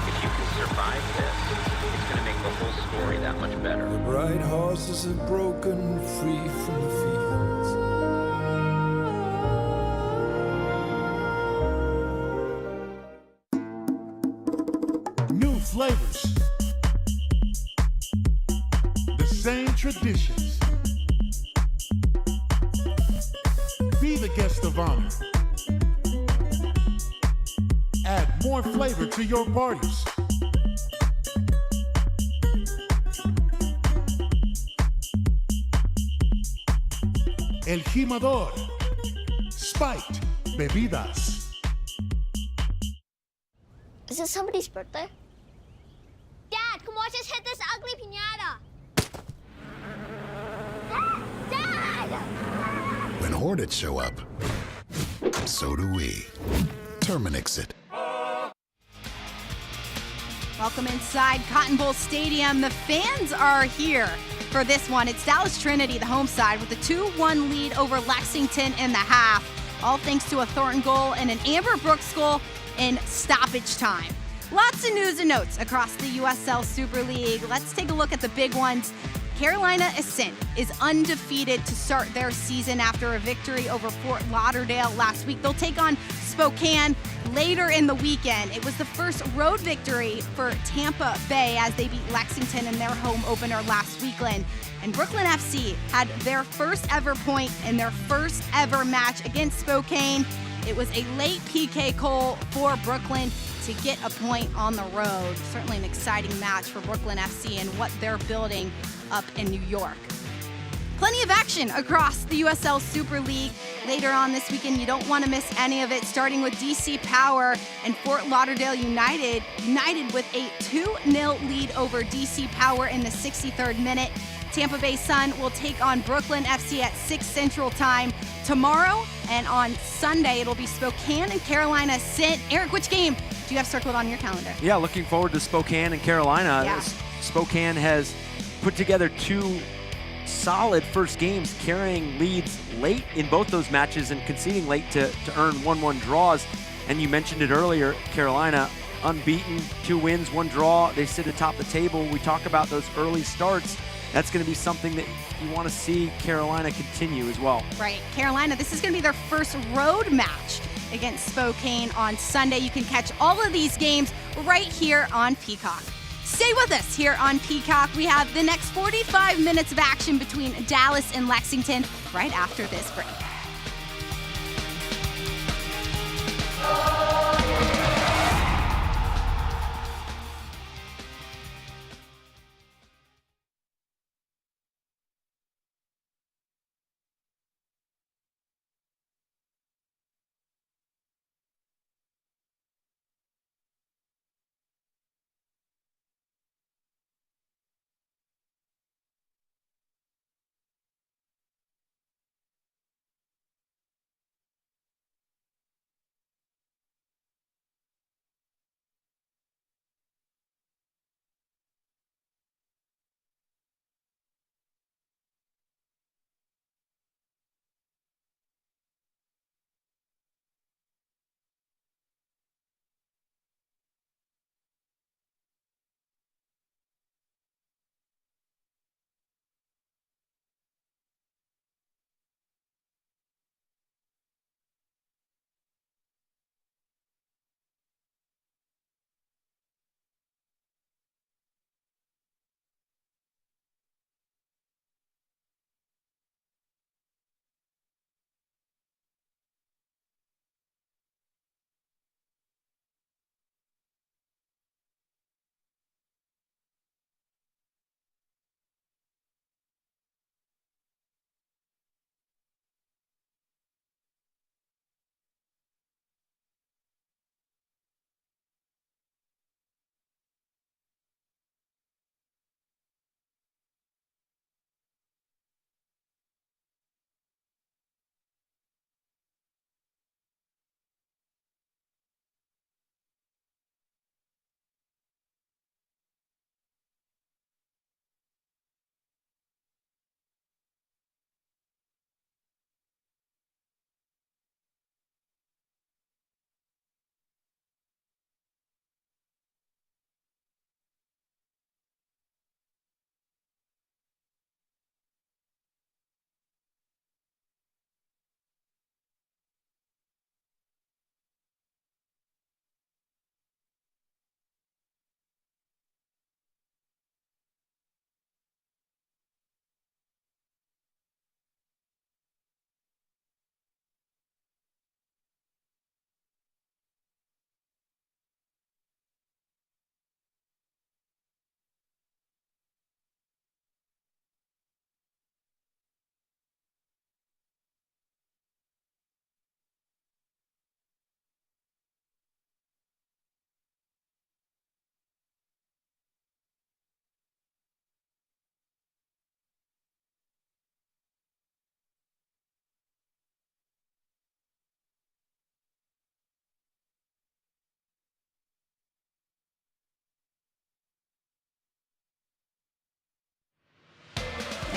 If you can survive this, it's going to make the whole story that much better. The bright horses are broken free from the fields. New flavors. The same traditions. Be the guest of honor. Add more flavor to your parties. El Jimador. Spiked Bebidas. Is it somebody's birthday? Dad, come watch us hit this ugly piñata. Dad! When hornets show up, so do we. Terminix it. Welcome inside Cotton Bowl Stadium. The fans are here for this one. It's Dallas Trinity, the home side, with a 2-1 lead over Lexington in the half. All thanks to a Thornton goal and an Amber Brooks goal in stoppage time. Lots of news and notes across the USL Super League. Let's take a look at the big ones. Carolina Ascent is undefeated to start their season after a victory over Fort Lauderdale last week. They'll take on Spokane later in the weekend. It was the first road victory for Tampa Bay as they beat Lexington in their home opener last weekend. And Brooklyn FC had their first ever point in their first ever match against Spokane. It was a late PK goal for Brooklyn to get a point on the road. Certainly an exciting match for Brooklyn FC and what they're building up in New York. Plenty of action across the USL Super League later on this weekend. You don't want to miss any of it, starting with DC Power and Fort Lauderdale United with a 2-0 lead over DC Power in the 63rd minute. Tampa Bay Sun will take on Brooklyn FC at 6 Central Time tomorrow, and on Sunday it'll be Spokane and Carolina Ascent. Eric, which game do you have circled on your calendar? Yeah, looking forward to Spokane and Carolina. Yeah. Spokane has put together two solid first games, carrying leads late in both those matches and conceding late to earn 1-1 draws. And you mentioned it earlier, Carolina unbeaten, 2 wins, 1 draw. They sit atop the table. We talk about those early starts. That's going to be something that you want to see Carolina continue as well. Right. Carolina, this is going to be their first road match against Spokane on Sunday. You can catch all of these games right here on Peacock. Stay with us here on Peacock. We have the next 45 minutes of action between Dallas and Lexington right after this break.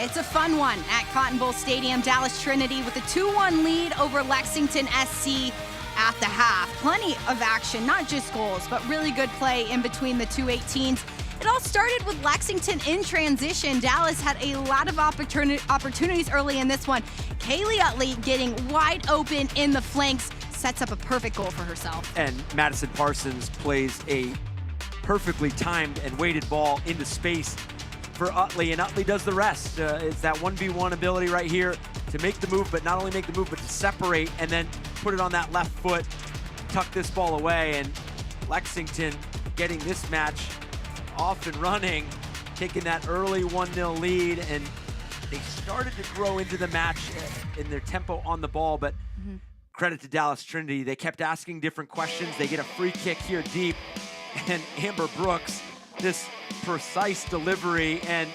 It's a fun one at Cotton Bowl Stadium. Dallas Trinity with a 2-1 lead over Lexington SC at the half. Plenty of action, not just goals, but really good play in between the two 18s. It all started with Lexington in transition. Dallas had a lot of opportunities early in this one. Kaylee Utley getting wide open in the flanks, sets up a perfect goal for herself. And Madison Parsons plays a perfectly timed and weighted ball into space for Utley, and Utley does the rest. It's that 1v1 ability right here to make the move, but not only make the move, but to separate and then put it on that left foot, tuck this ball away, and Lexington getting this match off and running, taking that early 1-0 lead, and they started to grow into the match in their tempo on the ball, but credit to Dallas Trinity. They kept asking different questions. They get a free kick here deep, and Amber Brooks, this precise delivery, and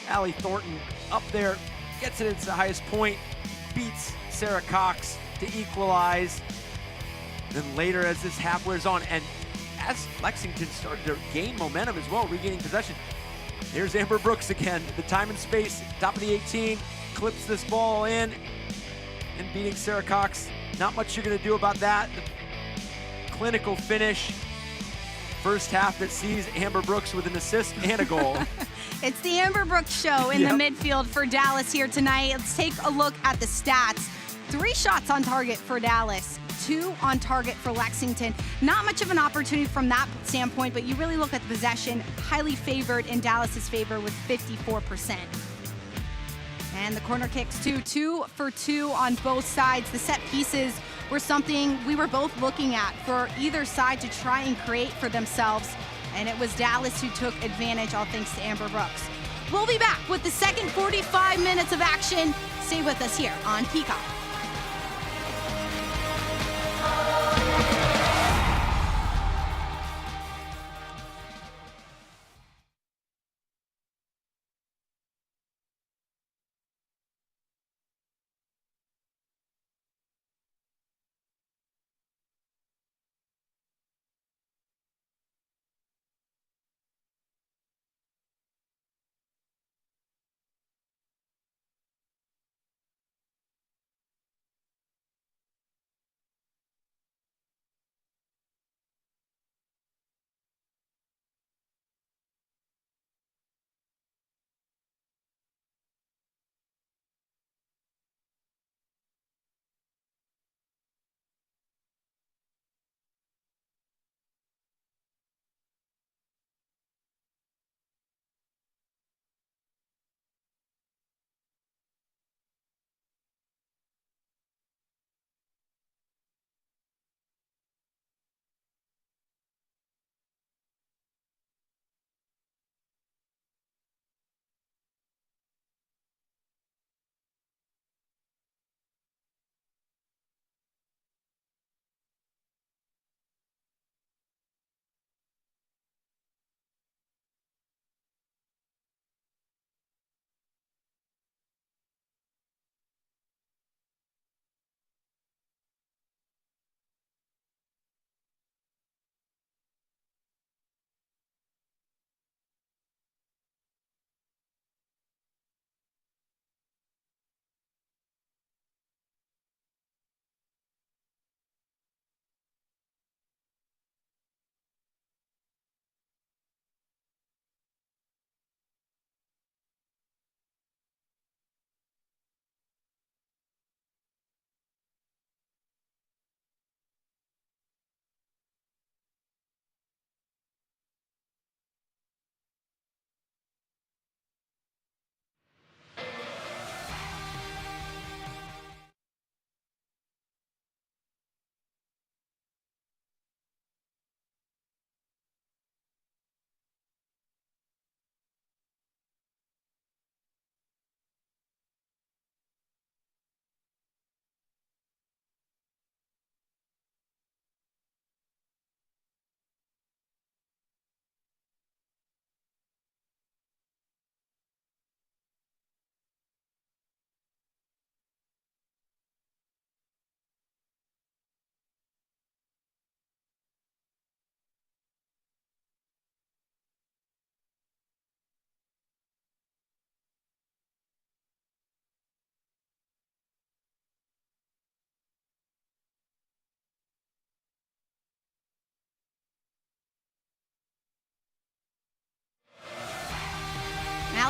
Allie Thornton up there, gets it into the highest point, beats Sarah Cox to equalize. Then later as this half wears on, and as Lexington started to gain momentum as well, regaining possession, here's Amber Brooks again. The time and space, top of the 18, clips this ball in, and beating Sarah Cox. Not much you're gonna do about that. The clinical finish. First half that sees Amber Brooks with an assist and a goal. It's the Amber Brooks show in the midfield for Dallas here tonight. Let's take a look at the stats. 3 shots on target for Dallas, 2 on target for Lexington. Not much of an opportunity from that standpoint, but you really look at the possession, highly favored in Dallas's favor with 54%. And the corner kicks too, 2 for 2 on both sides. The set pieces were something we were both looking at for either side to try and create for themselves. And it was Dallas who took advantage, all thanks to Amber Brooks. We'll be back with the second 45 minutes of action. Stay with us here on Peacock.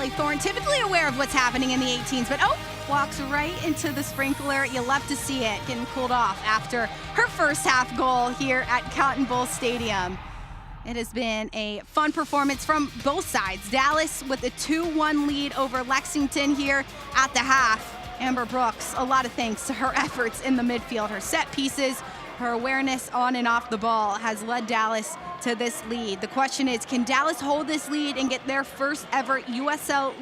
Natalie Thorne, typically aware of what's happening in the 18s, but walks right into the sprinkler. You love to see it, getting cooled off after her first half goal here at Cotton Bowl Stadium. It has been a fun performance from both sides. Dallas with a 2-1 lead over Lexington here at the half. Amber Brooks, a lot of thanks to her efforts in the midfield. Her set pieces, her awareness on and off the ball has led Dallas to this lead. The question is, can Dallas hold this lead and get their first ever USL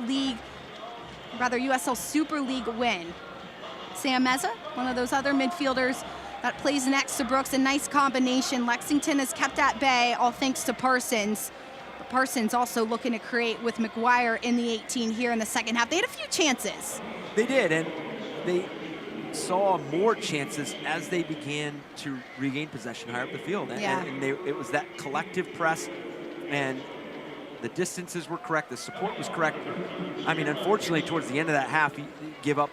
Super League win? Sam Meza, one of those other midfielders that plays next to Brooks, a nice combination. Lexington is kept at bay, all thanks to Parsons. But Parsons also looking to create with McGuire in the 18 here in the second half. They had a few chances. They did, and they saw more chances as they began to regain possession higher up the field. And it was that collective press, and the distances were correct, the support was correct. I mean, unfortunately, towards the end of that half, you give up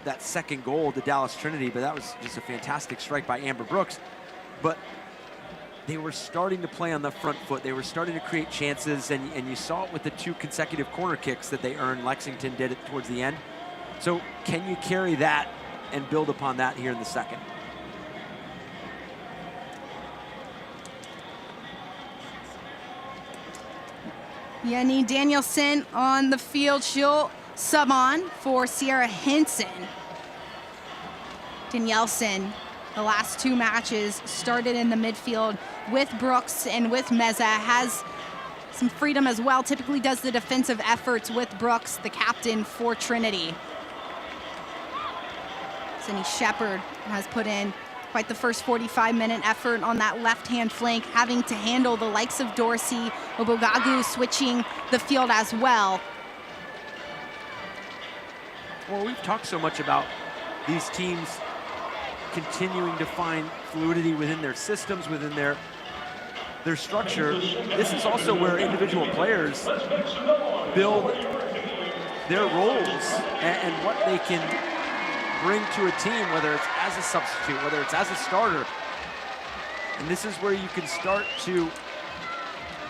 that second goal to Dallas Trinity, but that was just a fantastic strike by Amber Brooks. But they were starting to play on the front foot. They were starting to create chances, and you saw it with the 2 consecutive corner kicks that they earned. Lexington did it towards the end. So can you carry that and build upon that here in the second? Jenny Danielson on the field. She'll sub on for Sierra Hinson. Danielson, the last 2 matches, started in the midfield with Brooks and with Meza. Has some freedom as well. Typically does the defensive efforts with Brooks, the captain for Trinity. Sydney Shepard has put in quite the first 45-minute effort on that left-hand flank, having to handle the likes of Dorsey, Obogagu switching the field as well. Well, we've talked so much about these teams continuing to find fluidity within their systems, within their structure. This is also where individual players build their roles and what they can bring to a team, whether it's as a substitute, whether it's as a starter. And this is where you can start to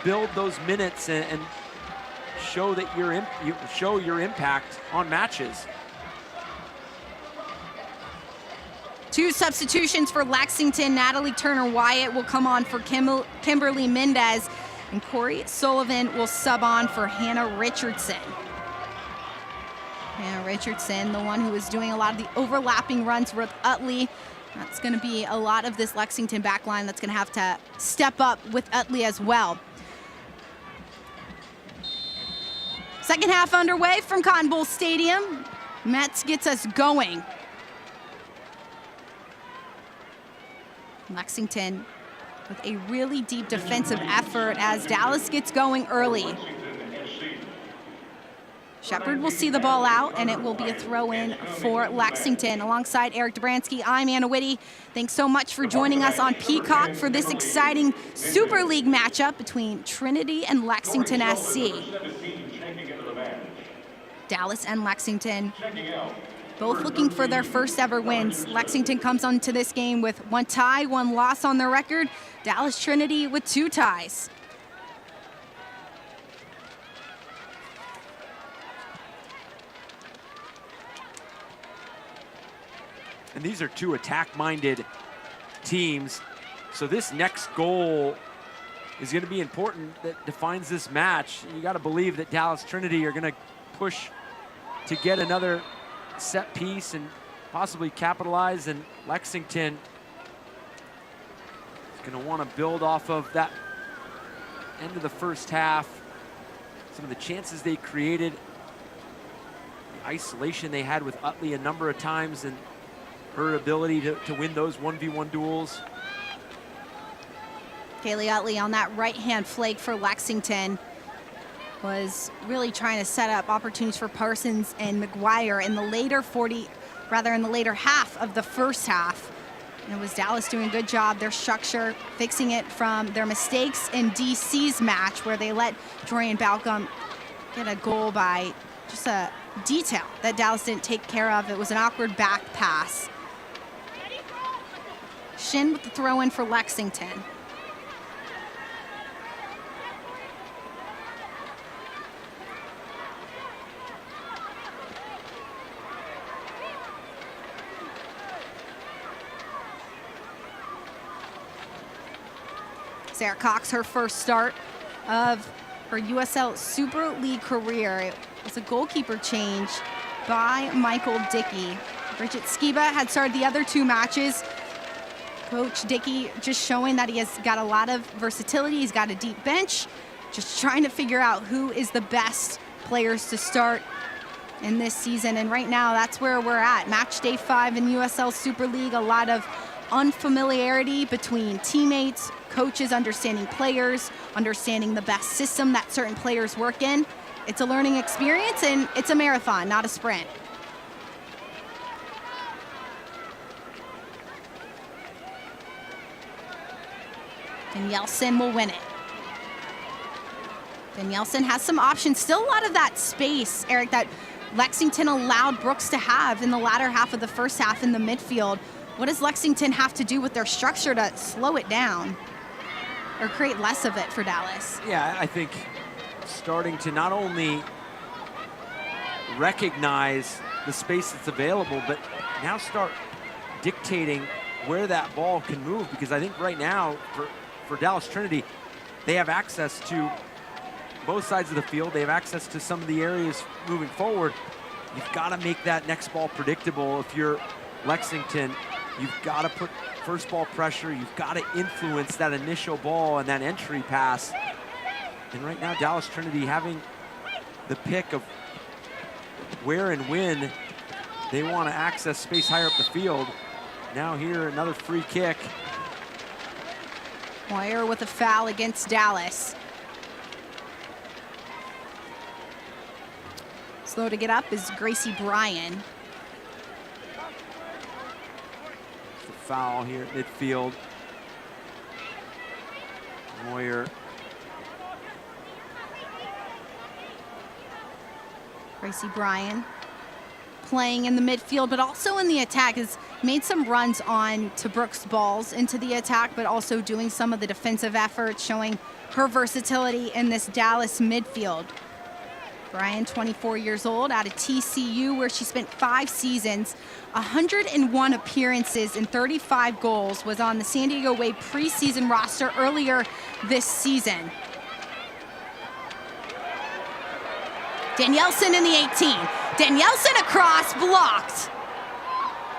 build those minutes and show that you show your impact on matches. 2 substitutions for Lexington. Natalie Turner-Wyatt will come on for Kimberly Mendez, and Corey Sullivan will sub on for Hannah Richardson. Hannah Richardson, the one who was doing a lot of the overlapping runs with Utley. That's going to be a lot of this Lexington backline that's going to have to step up with Utley as well. Second half underway from Cotton Bowl Stadium. Metz gets us going. Lexington with a really deep defensive effort as Dallas gets going early. Shepard will see the ball out, and it will be a throw-in for Lexington. Alongside Eric Dobransky, I'm Anna Whitty. Thanks so much for joining us on Peacock for this exciting Super League matchup between Trinity and Lexington SC. Dallas and Lexington, both looking for their first ever wins. Lexington comes onto this game with 1 tie, 1 loss on their record. Dallas Trinity with 2 ties. And these are 2 attack-minded teams. So this next goal is going to be important that defines this match. You got to believe that Dallas Trinity are going to push to get another set piece and possibly capitalize, and Lexington is going to want to build off of that end of the first half. Some of the chances they created, the isolation they had with Utley a number of times, and her ability to win those 1v1 duels. Kaylee Utley on that right-hand flank for Lexington was really trying to set up opportunities for Parsons and McGuire in the later half of the first half. And it was Dallas doing a good job, their structure, fixing it from their mistakes in DC's match where they let Dorian Balcom get a goal by just a detail that Dallas didn't take care of. It was an awkward back pass. Shin with the throw-in for Lexington. Sarah Cox, her first start of her USL Super League career. It was a goalkeeper change by Michael Dickey. Bridget Skiba had started the other 2 matches. Coach Dickey just showing that he has got a lot of versatility. He's got a deep bench, just trying to figure out who is the best players to start in this season. And right now, that's where we're at. Match day 5 in USL Super League. A lot of unfamiliarity between teammates, coaches understanding players, understanding the best system that certain players work in. It's a learning experience, and it's a marathon, not a sprint. Danielson will win it. Danielson has some options. Still a lot of that space, Eric, that Lexington allowed Brooks to have in the latter half of the first half in the midfield. What does Lexington have to do with their structure to slow it down or create less of it for Dallas? Yeah, I think starting to not only recognize the space that's available, but now start dictating where that ball can move, because I think right now for Dallas Trinity, they have access to both sides of the field. They have access to some of the areas moving forward. You've got to make that next ball predictable. If you're Lexington, you've got to put first ball pressure. You've got to influence that initial ball and that entry pass. And right now, Dallas Trinity having the pick of where and when they want to access space higher up the field. Now here, another free kick. Moyer with a foul against Dallas. Slow to get up is Gracie Bryan. The foul here at midfield. Moyer. Gracie Bryan playing in the midfield, but also in the attack, has made some runs on to Brooks' balls into the attack, but also doing some of the defensive efforts, showing her versatility in this Dallas midfield. Bryan, 24 years old, out of TCU, where she spent 5 seasons, 101 appearances and 35 goals, was on the San Diego Wave preseason roster earlier this season. Danielson in the 18. Danielson across, blocked.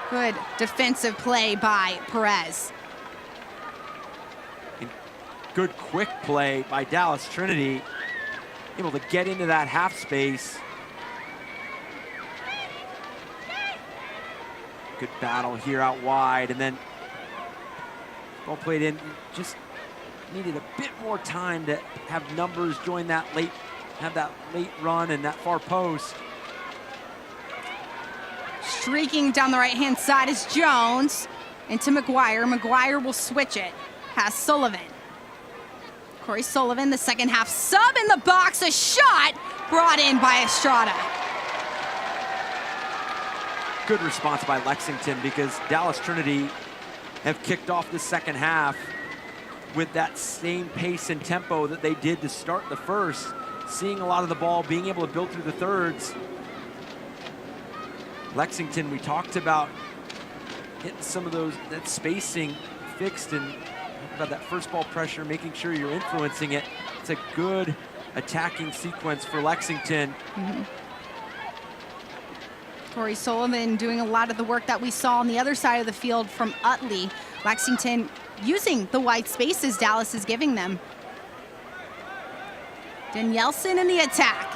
Good defensive play by Perez. And good quick play by Dallas Trinity, able to get into that half space. Good battle here out wide, and then ball played in. Just needed a bit more time to have numbers join that late, have that late run and that far post. Streaking down the right-hand side is Jones into McGuire. McGuire will switch it. Has Sullivan. Corey Sullivan, the second half sub in the box. A shot brought in by Estrada. Good response by Lexington, because Dallas Trinity have kicked off the second half with that same pace and tempo that they did to start the first. Seeing a lot of the ball, being able to build through the thirds. Lexington, we talked about getting some of those, that spacing fixed, and about that first ball pressure, making sure you're influencing it. It's a good attacking sequence for Lexington. Corey Sullivan doing a lot of the work that we saw on the other side of the field from Utley. Lexington using the wide spaces Dallas is giving them. Danielson in the attack.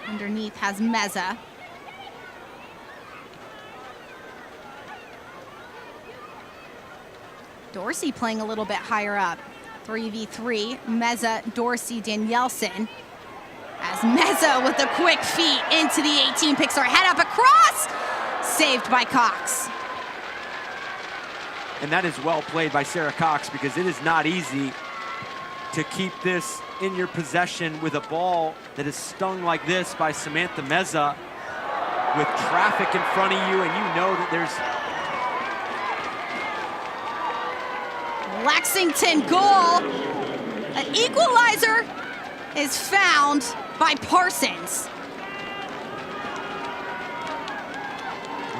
Underneath has Meza. Dorsey playing a little bit higher up. 3v3, Meza, Dorsey, Danielson. As Meza with a quick feet into the 18, picks her head up across. Saved by Cox. And that is well played by Sarah Cox, because it is not easy to keep this in your possession with a ball that is stung like this by Samantha Meza, with traffic in front of you, and you know that there's Lexington goal. An equalizer is found by Parsons.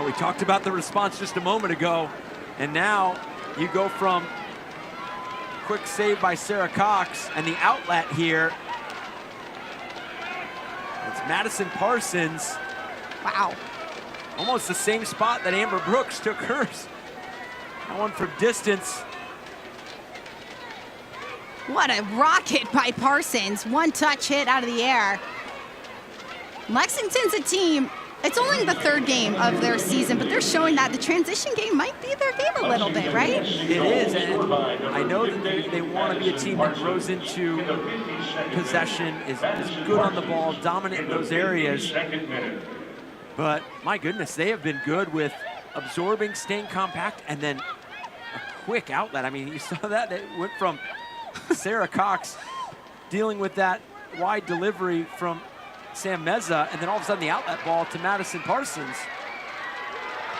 Oh, we talked about the response just a moment ago, and now you go from quick save by Sarah Cox and the outlet here. It's Madison Parsons. Wow. Almost the same spot that Amber Brooks took hers. That one from distance. What a rocket by Parsons. One touch hit out of the air. Lexington's a team, it's only the third game of their season, but they're showing that the transition game might be their game a little bit, right? It is, and I know that they want to be a team that grows into possession, is good on the ball, dominant in those areas. But my goodness, they have been good with absorbing, staying compact, and then a quick outlet. I mean, you saw that. It went from Sarah Cox dealing with that wide delivery from Sam Meza, and then all of a sudden the outlet ball to Madison Parsons.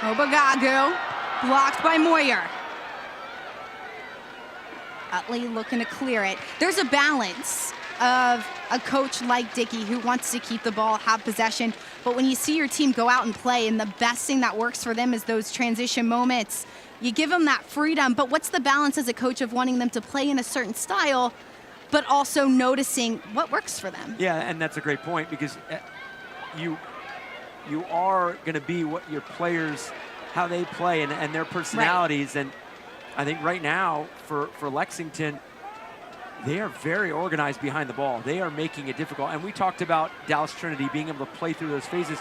Obagagu, blocked by Moyer. Utley looking to clear it. There's a balance of a coach like Dickey who wants to keep the ball, have possession, but when you see your team go out and play, and the best thing that works for them is those transition moments, you give them that freedom, but what's the balance as a coach of wanting them to play in a certain style, but also noticing what works for them? Yeah, and that's a great point, because you are going to be what your players, how they play, and their personalities. Right. And I think right now for Lexington, they are very organized behind the ball. They are making it difficult. And we talked about Dallas Trinity being able to play through those phases,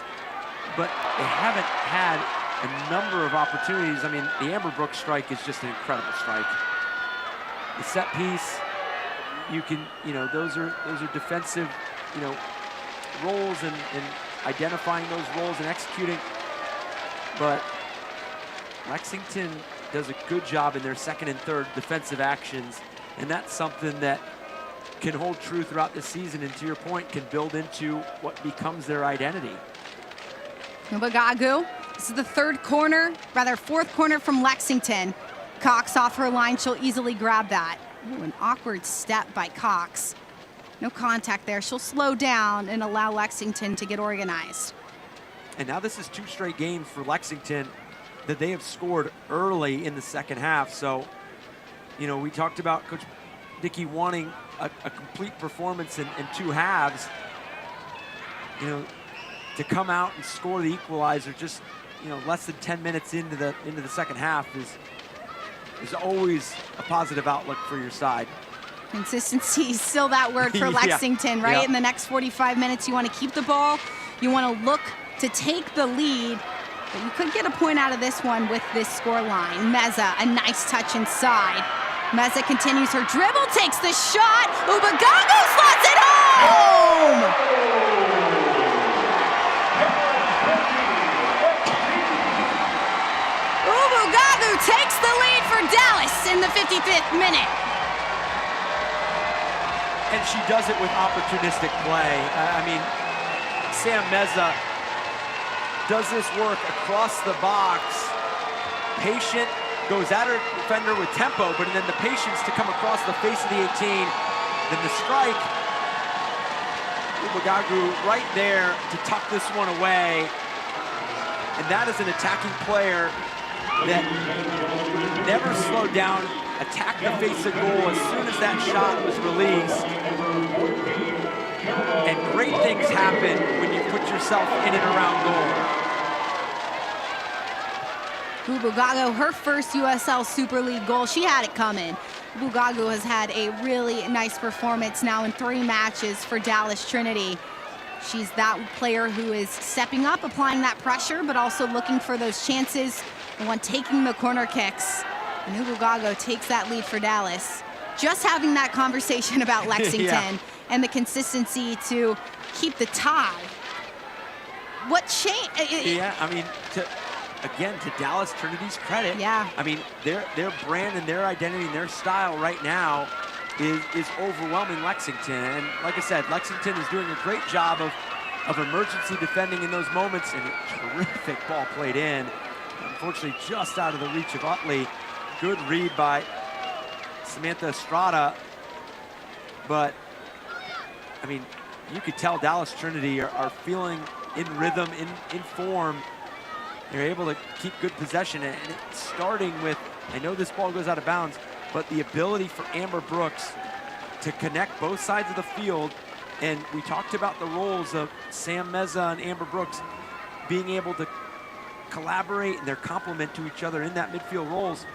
but they haven't had a number of opportunities. I mean, the Amber Brooks strike is just an incredible strike. The set piece, you can, those are defensive, roles and identifying those roles and executing. But Lexington does a good job in their second and third defensive actions, and that's something that can hold true throughout the season, and to your point, can build into what becomes their identity. Obagagu, this is the fourth corner from Lexington. Cox off her line, she'll easily grab that. Ooh, an awkward step by Cox. No contact there. She'll slow down and allow Lexington to get organized. And now this is 2 straight games for Lexington that they have scored early in the second half. So, we talked about Coach Dickey wanting a complete performance in 2 halves. To come out and score the equalizer just, less than 10 minutes into the second half is always a positive outlook for your side. Consistency is still that word for Lexington, right? Yeah. In the next 45 minutes, you want to keep the ball. You want to look to take the lead. But you could get a point out of this one with this score line. Meza, a nice touch inside. Meza continues her dribble, takes the shot. Obagagu slots it home! Obagagu takes the lead for Dallas in the 55th minute. And she does it with opportunistic play. I mean, Sam Meza does this work across the box. Patient, goes at her defender with tempo, but then the patience to come across the face of the 18. Then the strike. Obagagu right there to tuck this one away. And that is an attacking player that never slowed down, attacked the face of goal as soon as that shot was released. And great things happen when you put yourself in and around goal. Obagagu, her first USL Super League goal, she had it coming. Obagagu has had a really nice performance now in 3 matches for Dallas Trinity. She's that player who is stepping up, applying that pressure, but also looking for those chances, the one taking the corner kicks. And Obagagu takes that lead for Dallas. Just having that conversation about Lexington and the consistency to keep the tie. What changed? Yeah, I mean, again, to Dallas Trinity's credit, I mean, their brand and their identity and their style right now is overwhelming Lexington. And like I said, Lexington is doing a great job of emergency defending in those moments, and a terrific ball played in. Unfortunately, just out of the reach of Utley. Good read by Samantha Estrada. But, I mean, you could tell Dallas Trinity are feeling in rhythm, in form. They're able to keep good possession, and it's starting with, I know this ball goes out of bounds, but the ability for Amber Brooks to connect both sides of the field. And we talked about the roles of Sam Meza and Amber Brooks being able to collaborate and their complement to each other in that midfield roles.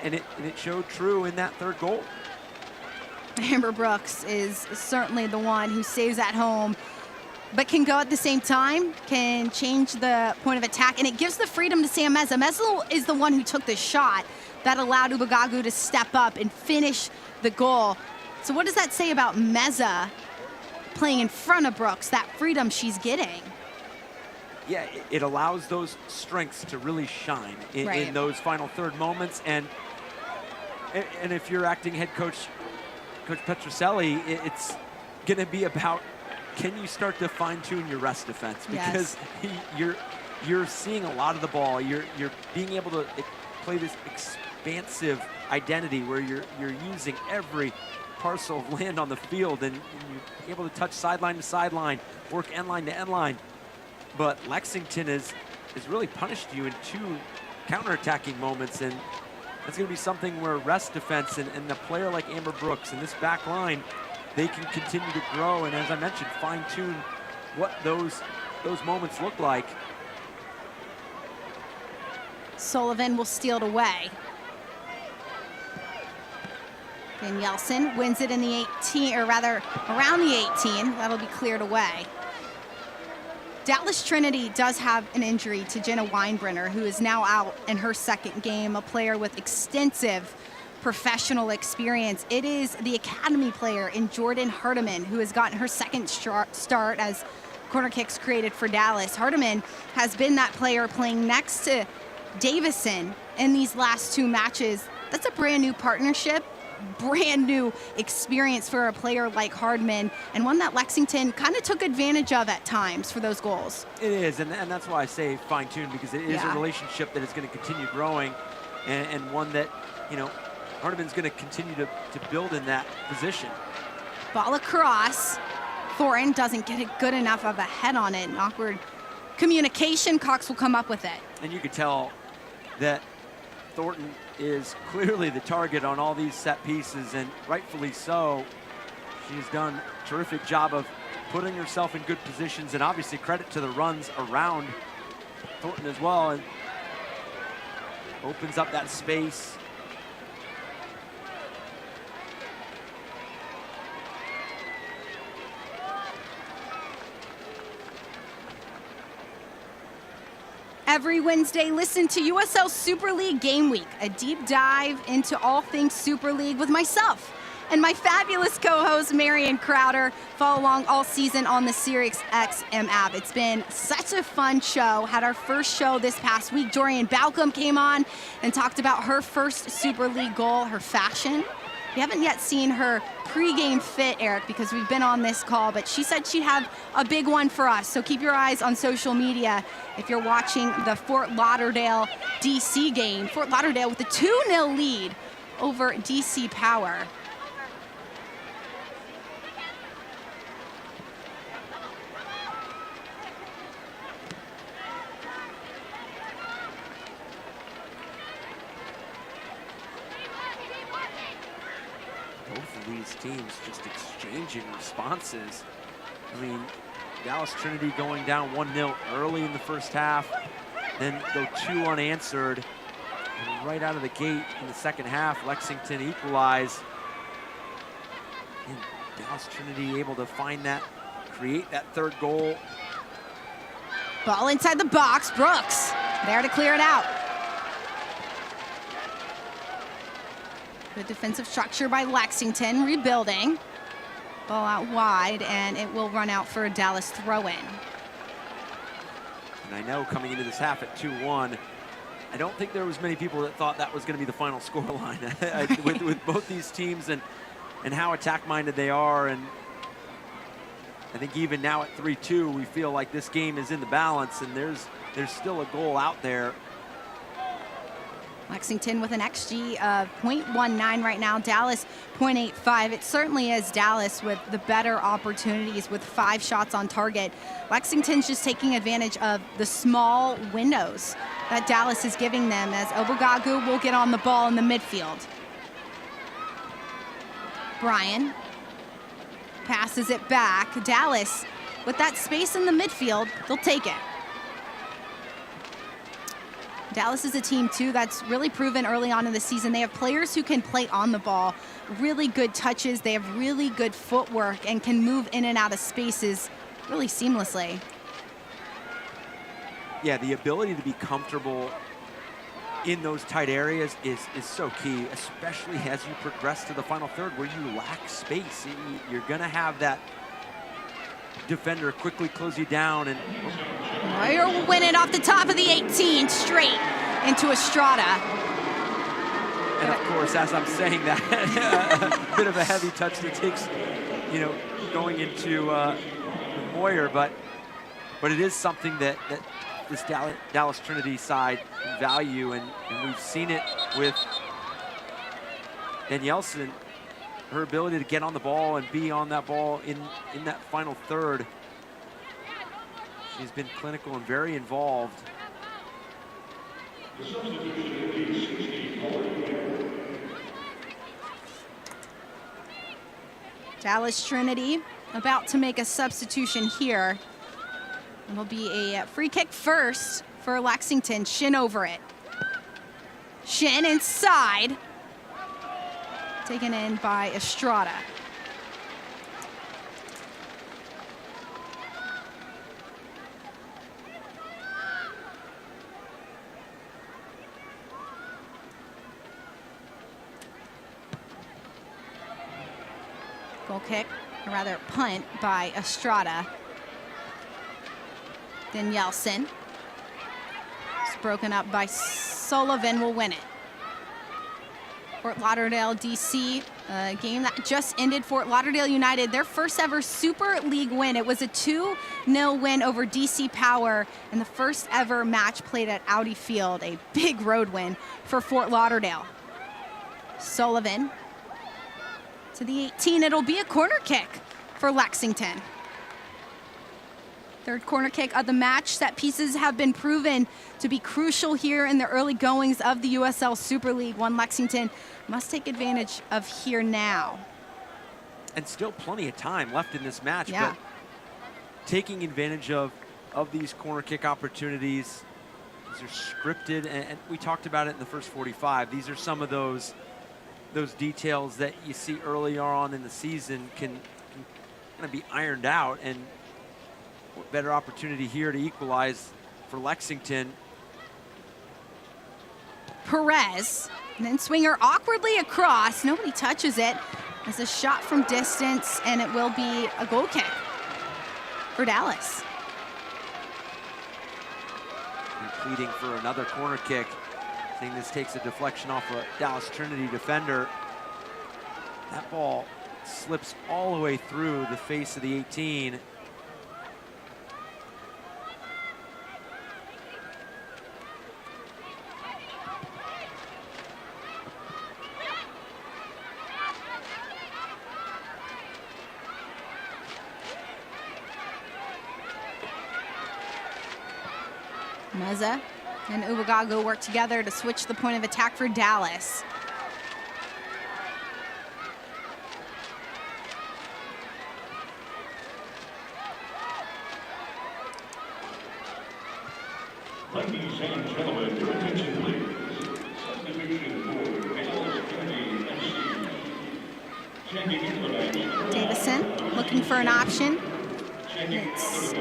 And it showed true in that third goal. Amber Brooks is certainly the one who stays at home, but can go at the same time, can change the point of attack, and it gives the freedom to Sam Meza. Meza is the one who took the shot that allowed Ubagagu to step up and finish the goal. So what does that say about Meza playing in front of Brooks, that freedom she's getting? Yeah, it allows those strengths to really shine in those final third moments. And if you're acting head coach, Coach Petroselli, it's going to be about, can you start to fine-tune your rest defense? Because you're seeing a lot of the ball. You're being able to play this expansive identity where you're using every parcel of land on the field, and you're able to touch sideline to sideline, work end line to end line. But Lexington has really punished you in two counterattacking moments, and that's going to be something where rest defense and a player like Amber Brooks and this back line, they can continue to grow and, as I mentioned, fine-tune what those moments look like. Sullivan will steal it away. And Yeltsin wins it in the 18, or rather around the 18. That'll be cleared away. Dallas Trinity does have an injury to Jenna Weinbrenner, who is now out in her second game, a player with extensive professional experience. It is the academy player in Jordan Hardiman, who has gotten her second start as corner kicks created for Dallas. Hardiman has been that player playing next to Davison in these last two matches. That's a brand new partnership, brand new experience for a player like Hardman, and one that Lexington kind of took advantage of at times for those goals. It is, and that's why I say fine-tuned, because it is a relationship that is going to continue growing, and one that, you know, Hardman's going to continue to build in that position. Ball across. Thornton doesn't get a good enough of a head on it. An awkward communication. Cox will come up with it. And you could tell that Thornton is clearly the target on all these set pieces, and rightfully so. She's done a terrific job of putting herself in good positions, and obviously credit to the runs around Thornton as well, and opens up that space. Every Wednesday, listen to USL Super League Game Week, a deep dive into all things Super League with myself and my fabulous co-host, Marion Crowder. Follow along all season on the SiriusXM app. It's been such a fun show. Had our first show this past week. Dorian Balcom came on and talked about her first Super League goal, her fashion. We haven't yet seen her pregame fit, Eric, because we've been on this call, but she said she'd have a big one for us. So keep your eyes on social media if you're watching the Fort Lauderdale DC game. Fort Lauderdale with a 2-0 lead over DC Power. These teams just exchanging responses. I mean, Dallas Trinity going down 1-0 early in the first half, then go 2 unanswered. And right out of the gate in the second half, Lexington equalize. And Dallas Trinity able to find that, create that third goal. Ball inside the box, Brooks there to clear it out. Good defensive structure by Lexington, rebuilding. Ball out wide, and it will run out for a Dallas throw-in. And I know coming into this half at 2-1, I don't think there was many people that thought that was going to be the final scoreline with both these teams and how attack-minded they are. And I think even now at 3-2, we feel like this game is in the balance, and there's still a goal out there. Lexington with an XG of 0.19 right now. Dallas 0.85. It certainly is Dallas with the better opportunities with 5 shots on target. Lexington's just taking advantage of the small windows that Dallas is giving them as Obugagu will get on the ball in the midfield. Bryan passes it back. Dallas, with that space in the midfield, they'll take it. Dallas is a team, too, that's really proven early on in the season. They have players who can play on the ball, really good touches. They have really good footwork and can move in and out of spaces really seamlessly. Yeah, the ability to be comfortable in those tight areas is so key, especially as you progress to the final third where you lack space. You're going to have that defender quickly close you down. And Moyer will win it off the top of the 18, straight into Estrada. And of course, as I'm saying that, a bit of a heavy touch that takes, going into Moyer, but it is something that this Dallas Trinity side value, and we've seen it with Danielson, her ability to get on the ball and be on that ball in that final third. She's been clinical and very involved. Dallas Trinity about to make a substitution here. It'll be a free kick first for Lexington. Shin over it. Shin inside. Taken in by Estrada. Goal kick, or rather punt by Estrada. Danielson. It's broken up by Sullivan, will win it. Fort Lauderdale, DC, a game that just ended. Fort Lauderdale United, their first ever Super League win. It was a 2-0 win over DC Power and the first ever match played at Audi Field, a big road win for Fort Lauderdale. Sullivan to the 18, it'll be a corner kick for Lexington. Third corner kick of the match. Set pieces have been proven to be crucial here in the early goings of the USL Super League. One Lexington must take advantage of here now. And still plenty of time left in this match, yeah. But taking advantage of these corner kick opportunities. These are scripted, and we talked about it in the first 45. These are some of those details that you see early on in the season can kind of be ironed out, and what better opportunity here to equalize for Lexington. Perez, and then swinger awkwardly across. Nobody touches it. It's a shot from distance, and it will be a goal kick for Dallas. And pleading for another corner kick. I think this takes a deflection off a Dallas Trinity defender. That ball slips all the way through the face of the 18. Meza and Ubagago work together to switch the point of attack for Dallas. Ladies and gentlemen, your attention please. Substitution for Dallas Trinity FC. Checking into the match. Davison looking for an option. It's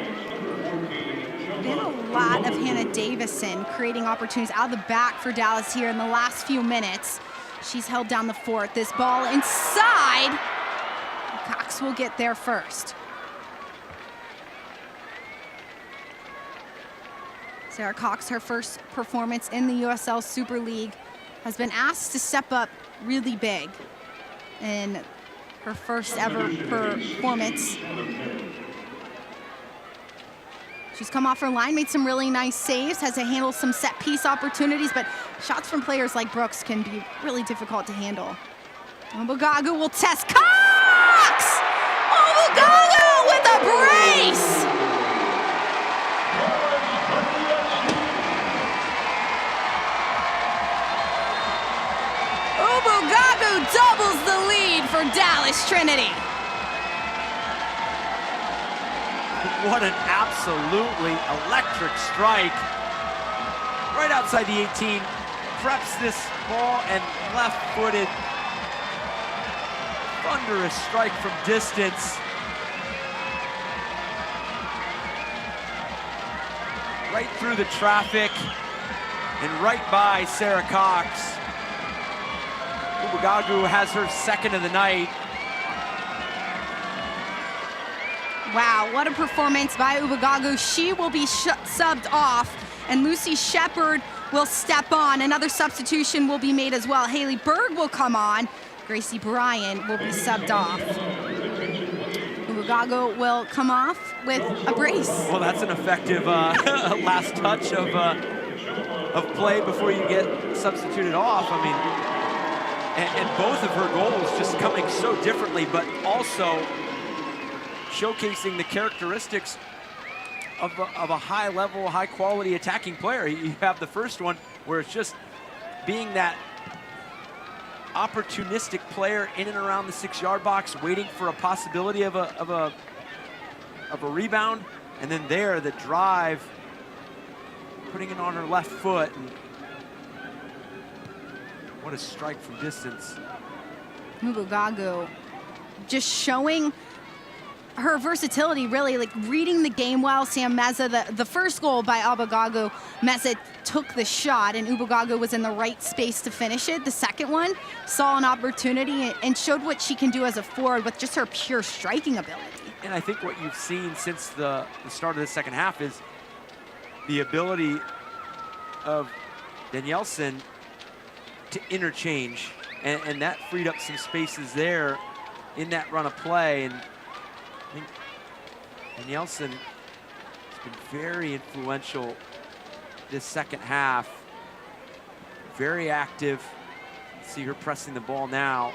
been a lot of Hannah Davison creating opportunities out of the back for Dallas here in the last few minutes. She's held down the fort. This ball inside. Cox will get there first. Sarah Cox, her first performance in the USL Super League, has been asked to step up really big in her first ever performance. She's come off her line, made some really nice saves, has to handle some set piece opportunities, but shots from players like Brooks can be really difficult to handle. Obugagu will test Cox! Obugagu with a brace! Obugagu doubles the lead for Dallas Trinity. What an absolutely electric strike. Right outside the 18, preps this ball and left-footed. Thunderous strike from distance. Right through the traffic and right by Sarah Cox. Obugagu has her second of the night. Wow, what a performance by Obugagu. She will be subbed off, and Lucy Shepard will step on. Another substitution will be made as well. Haley Berg will come on. Gracie Bryan will be subbed off. Obugagu will come off with a brace. Well, that's an effective last touch of play before you get substituted off. I mean, and both of her goals just coming so differently, but also showcasing the characteristics of a high-level, high-quality attacking player. You have the first one where it's just being that opportunistic player in and around the 6-yard box, waiting for a possibility of a rebound, and then there, the drive, putting it on her left foot. And what a strike from distance. Obugagu just showing her versatility, really, like reading the game well. Sam Meza, the first goal by Obugagu, Meza took the shot and Obugagu was in the right space to finish it. The second one saw an opportunity and showed what she can do as a forward with just her pure striking ability. And I think what you've seen since the start of the second half is the ability of Danielson to interchange, and that freed up some spaces there in that run of play. And I think Danielson has been very influential this second half. Very active. See her pressing the ball now.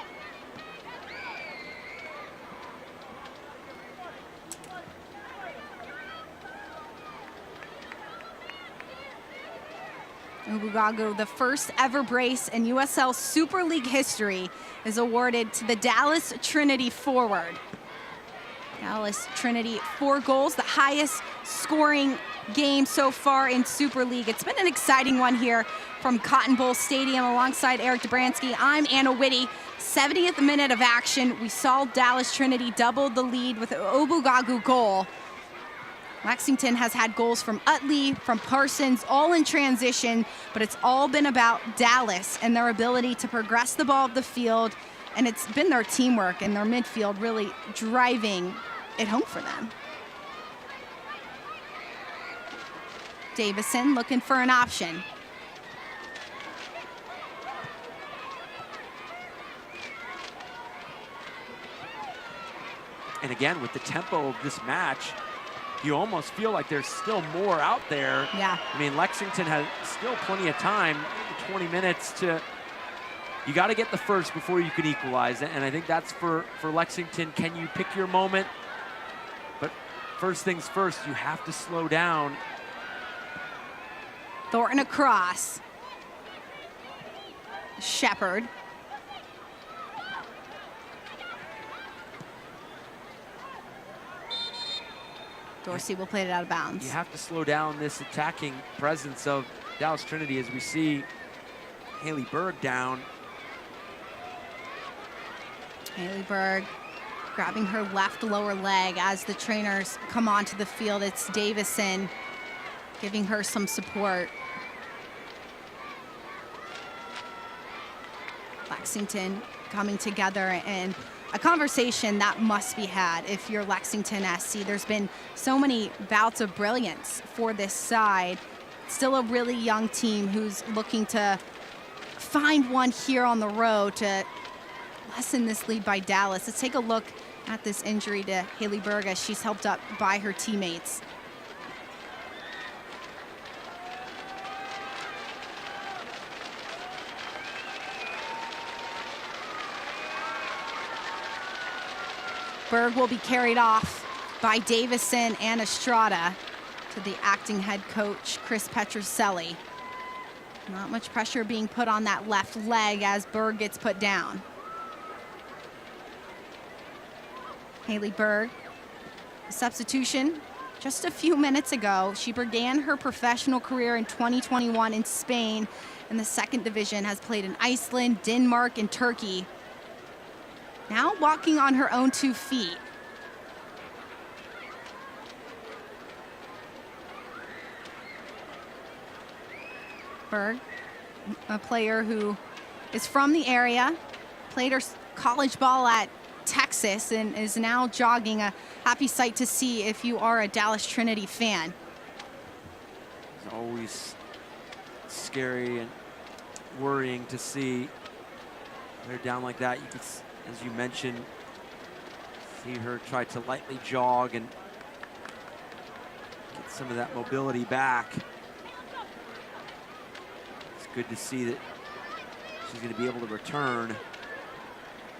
Obugagu, the first ever brace in USL Super League history, is awarded to the Dallas Trinity forward. Dallas Trinity, 4 goals, the highest scoring game so far in Super League. It's been an exciting one here from Cotton Bowl Stadium alongside Eric Dobransky. I'm Anna Whitty. 70th minute of action. We saw Dallas Trinity double the lead with an Obugagu goal. Lexington has had goals from Utley, from Parsons, all in transition, but it's all been about Dallas and their ability to progress the ball up the field, and it's been their teamwork and their midfield really driving it home for them. Davison looking for an option. And again, with the tempo of this match, you almost feel like there's still more out there. Yeah. I mean, Lexington has still plenty of time, 20 minutes to, you got to get the first before you can equalize. And I think that's for Lexington. Can you pick your moment? But first things first, you have to slow down. Thornton across. Shepard. Dorsey will play it out of bounds. You have to slow down this attacking presence of Dallas Trinity as we see Haley Berg down. Haley Berg grabbing her left lower leg as the trainers come onto the field. It's Davison giving her some support. Lexington coming together, and a conversation that must be had if you're Lexington SC. There's been so many bouts of brilliance for this side. Still a really young team who's looking to find one here on the road to lessen this lead by Dallas. Let's take a look at this injury to Haley Berg as she's helped up by her teammates. Berg will be carried off by Davison and Estrada to the acting head coach, Chris Petroselli. Not much pressure being put on that left leg as Berg gets put down. Haley Berg, substitution just a few minutes ago. She began her professional career in 2021 in Spain in the second division, has played in Iceland, Denmark, and Turkey. Now walking on her own 2 feet. Berg, a player who is from the area, played her college ball at Texas and is now jogging. A happy sight to see if you are a Dallas Trinity fan. It's always scary and worrying to see they're down like that. You could, as you mentioned, see her try to lightly jog and get some of that mobility back. It's good to see that she's going to be able to return.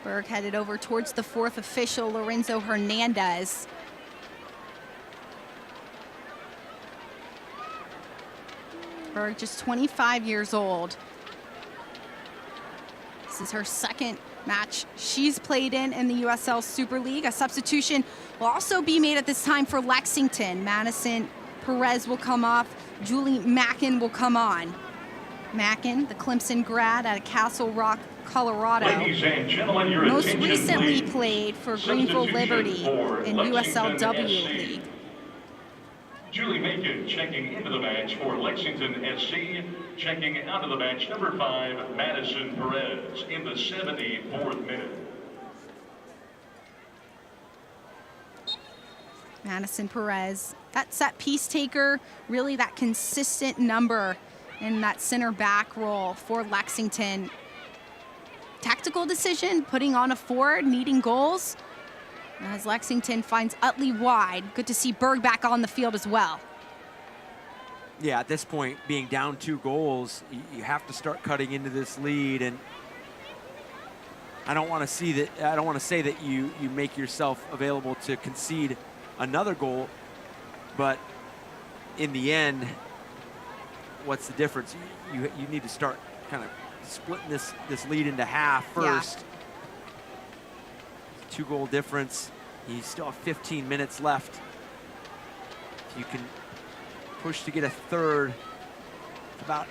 Berg headed over towards the 4th official, Lorenzo Hernandez. Berg just 25 years old. This is her second match she's played in the USL Super League. A substitution will also be made at this time for Lexington. Madison Perez will come off. Julie Mackin will come on. Mackin, the Clemson grad out of Castle Rock, Colorado. Ladies and gentlemen, your Most attention, recently please. played for Greenville Liberty in USL W SC. League. Julie Macon checking into the match for Lexington SC. Checking out of the match, number 5, Madison Perez, in the 74th minute. Madison Perez, that set piece taker, really that consistent number in that center back role for Lexington. Tactical decision, putting on a forward, needing goals. As Lexington finds Utley wide. Good to see Berg back on the field as well. Yeah, at this point, being down 2 goals, you have to start cutting into this lead. And I don't want to see that. I don't want to say that you make yourself available to concede another goal, but in the end, what's the difference? You need to start kind of splitting this lead into half first. Yeah. 2-goal difference. You still have 15 minutes left. If you can push to get a third, about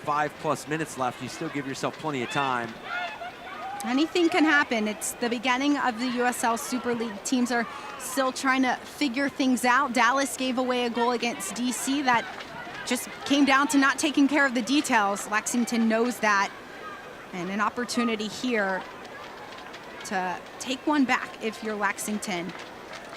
5+ minutes left. You still give yourself plenty of time. Anything can happen. It's the beginning of the USL Super League. Teams are still trying to figure things out. Dallas gave away a goal against DC that just came down to not taking care of the details. Lexington knows that. And an opportunity here to take one back if you're Lexington.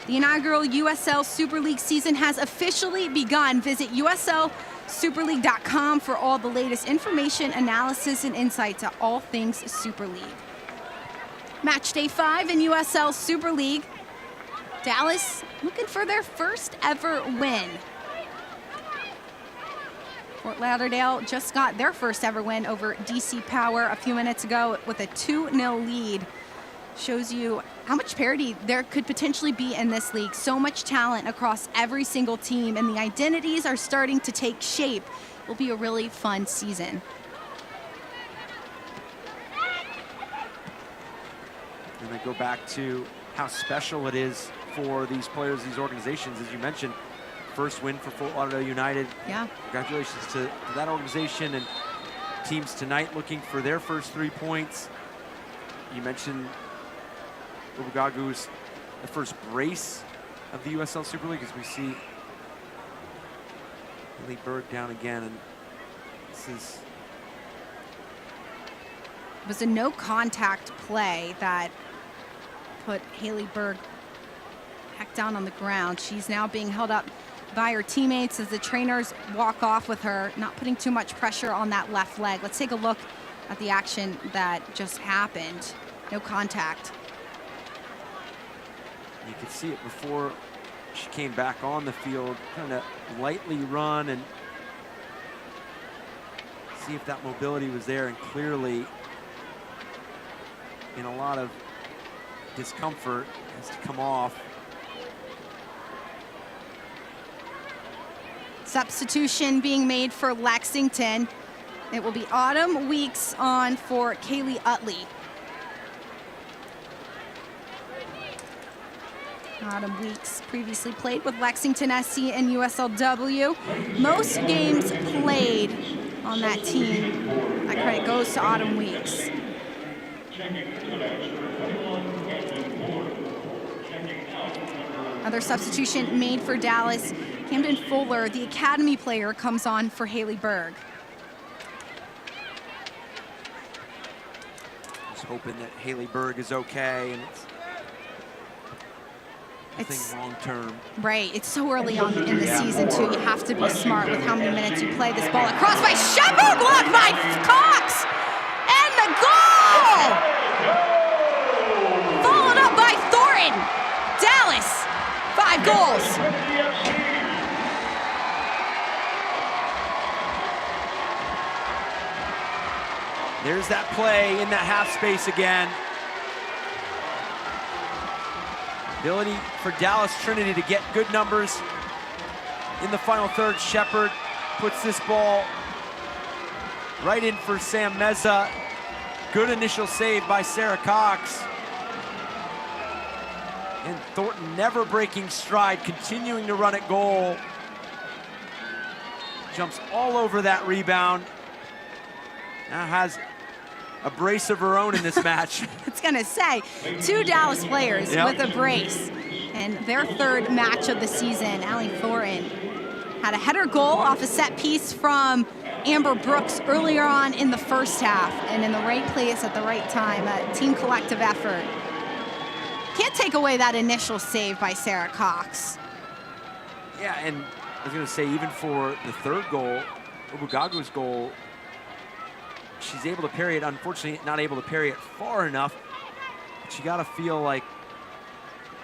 The inaugural USL Super League season has officially begun. Visit USLSuperLeague.com for all the latest information, analysis, and insights on all things Super League. Match day 5 in USL Super League. Dallas looking for their first ever win. Fort Lauderdale just got their first ever win over DC Power a few minutes ago with a 2-0 lead. Shows you how much parity there could potentially be in this league. So much talent across every single team, and the identities are starting to take shape. It will be a really fun season. And I go back to how special it is for these players, these organizations, as you mentioned. First win for Fort Lauderdale United. Yeah. Congratulations to that organization and teams tonight looking for their first 3 points. You mentioned Ubagagu's the first brace of the USL Super League, as we see Haley Berg down again, and this was a no contact play that put Haley Berg back down on the ground. She's now being held up by her teammates as the trainers walk off with her, not putting too much pressure on that left leg. Let's take a look at the action that just happened. No contact. You could see it before she came back on the field, kind of lightly run and see if that mobility was there, and clearly in a lot of discomfort has to come off. Substitution being made for Lexington. It will be Autumn Weeks on for Kaylee Utley. Autumn Weeks previously played with Lexington SC and USLW. Most games played on that team. That credit goes to Autumn Weeks. Another substitution made for Dallas. Camden Fuller, the Academy player, comes on for Haley Berg. Just hoping that Haley Berg is okay and it's long term. Right, it's so early on in the season too. You have to be smart with how many minutes you play. This ball across by Shepard, blocked by Cox, and the goal! Followed up by Thornton. Dallas, 5 goals. There's that play in that half space again. Ability for Dallas Trinity to get good numbers in the final third. Shepard puts this ball right in for Sam Meza. Good initial save by Sarah Cox. And Thornton never breaking stride, continuing to run at goal. Jumps all over that rebound. Now has a brace of her own in this match. It's gonna say, 2 Dallas players with a brace. And their 3rd match of the season. Allie Thornton had a header goal off a set piece from Amber Brooks earlier on in the first half, and in the right place at the right time. A team collective effort. Can't take away that initial save by Sarah Cox. Yeah, and I was gonna say, even for the 3rd goal, Obugagu's goal, she's able to parry it. Unfortunately, not able to parry it far enough. But you gotta feel like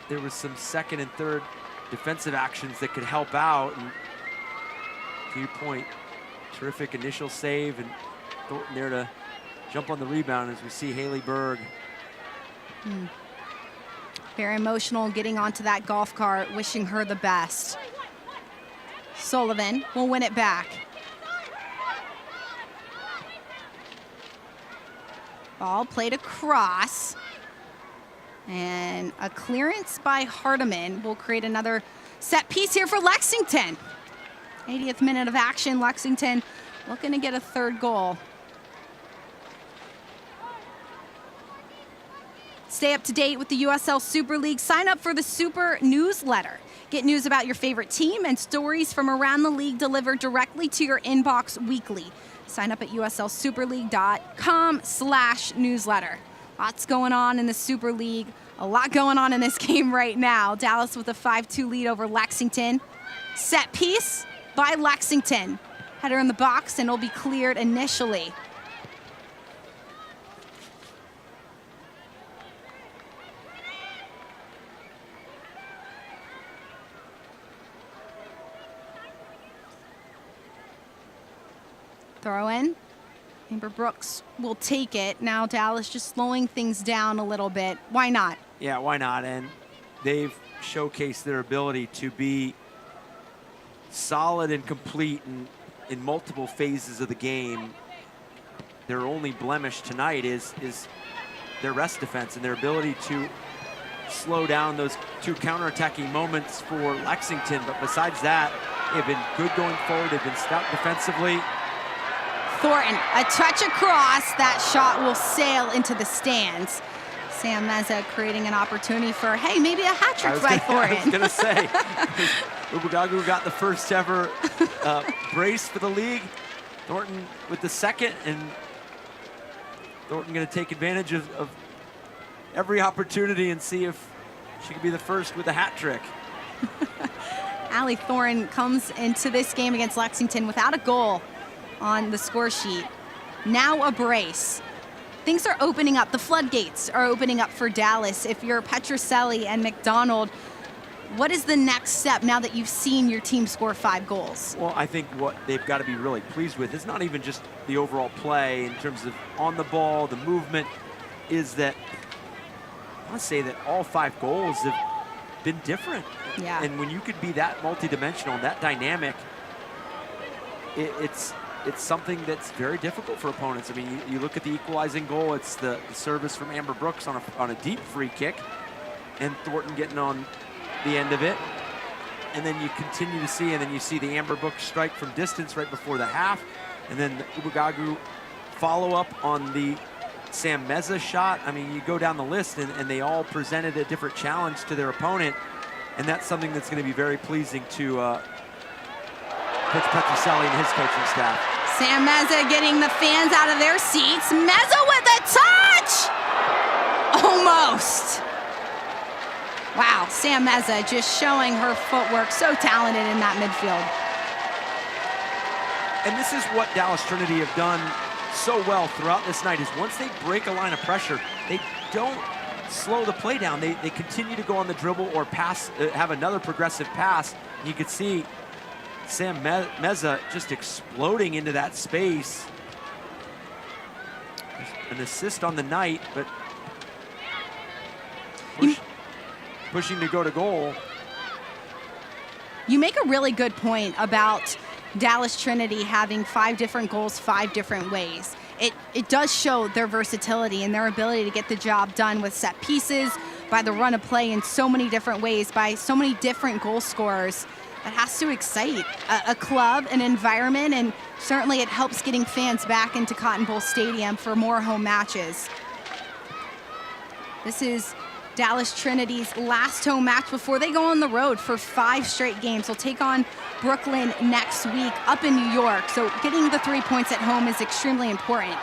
there was some 2nd and 3rd defensive actions that could help out. And to your point, terrific initial save, and Thornton there to jump on the rebound as we see Haley Berg. Very emotional getting onto that golf cart, wishing her the best. Sullivan will win it back. Ball played across. And a clearance by Hardiman will create another set piece here for Lexington. 80th minute of action. Lexington looking to get a 3rd goal. Stay up to date with the USL Super League. Sign up for the Super newsletter. Get news about your favorite team and stories from around the league delivered directly to your inbox weekly. Sign up at uslsuperleague.com/newsletter. Lots going on in the Super League. A lot going on in this game right now. Dallas with a 5-2 lead over Lexington. Set piece by Lexington. Header in the box, and it'll be cleared initially. Throw in. Amber Brooks will take it. Now Dallas just slowing things down a little bit. Why not? Yeah, why not? And they've showcased their ability to be solid and complete in multiple phases of the game. Their only blemish tonight is their rest defense and their ability to slow down those 2 counterattacking moments for Lexington. But besides that, they've been good going forward. They've been stout defensively. Thornton, a touch across. That shot will sail into the stands. Sam Meza creating an opportunity for, hey, maybe a hat trick by Thornton. I was going to say, Ubugagu got the first ever brace for the league. Thornton with the 2nd, and Thornton going to take advantage of every opportunity and see if she could be the first with a hat trick. Allie Thornton comes into this game against Lexington without a goal on the score sheet. Now a brace. Things are opening up. The floodgates are opening up for Dallas. If you're Petroselli and McDonald, what is the next step now that you've seen your team score 5 goals? Well, I think what they've got to be really pleased with is not even just the overall play in terms of on the ball, the movement, is that want to say that all 5 goals have been different. Yeah. And when you could be that multidimensional and that dynamic, it's something that's very difficult for opponents. I mean, you look at the equalizing goal, it's the service from Amber Brooks on a deep free kick, and Thornton getting on the end of it. And then you continue to see, and then you see the Amber Brooks strike from distance right before the half, and then the Ubagagu follow-up on the Sam Meza shot. I mean, you go down the list, and they all presented a different challenge to their opponent, and that's something that's going to be very pleasing to Coach Petroselli and his coaching staff. Sam Meza getting the fans out of their seats. Meza with a touch! Almost. Wow, Sam Meza just showing her footwork, so talented in that midfield. And this is what Dallas Trinity have done so well throughout this night, is once they break a line of pressure, they don't slow the play down. They continue to go on the dribble or pass, have another progressive pass. You can see Sam Meza just exploding into that space. An assist on the night, but pushing to go to goal. You make a really good point about Dallas Trinity having 5 different goals 5 different ways. It does show their versatility and their ability to get the job done with set pieces, by the run of play in so many different ways, by so many different goal scorers. That has to excite a club, an environment, and certainly it helps getting fans back into Cotton Bowl Stadium for more home matches. This is Dallas Trinity's last home match before they go on the road for 5 straight games. They'll take on Brooklyn next week up in New York, so getting the 3 points at home is extremely important.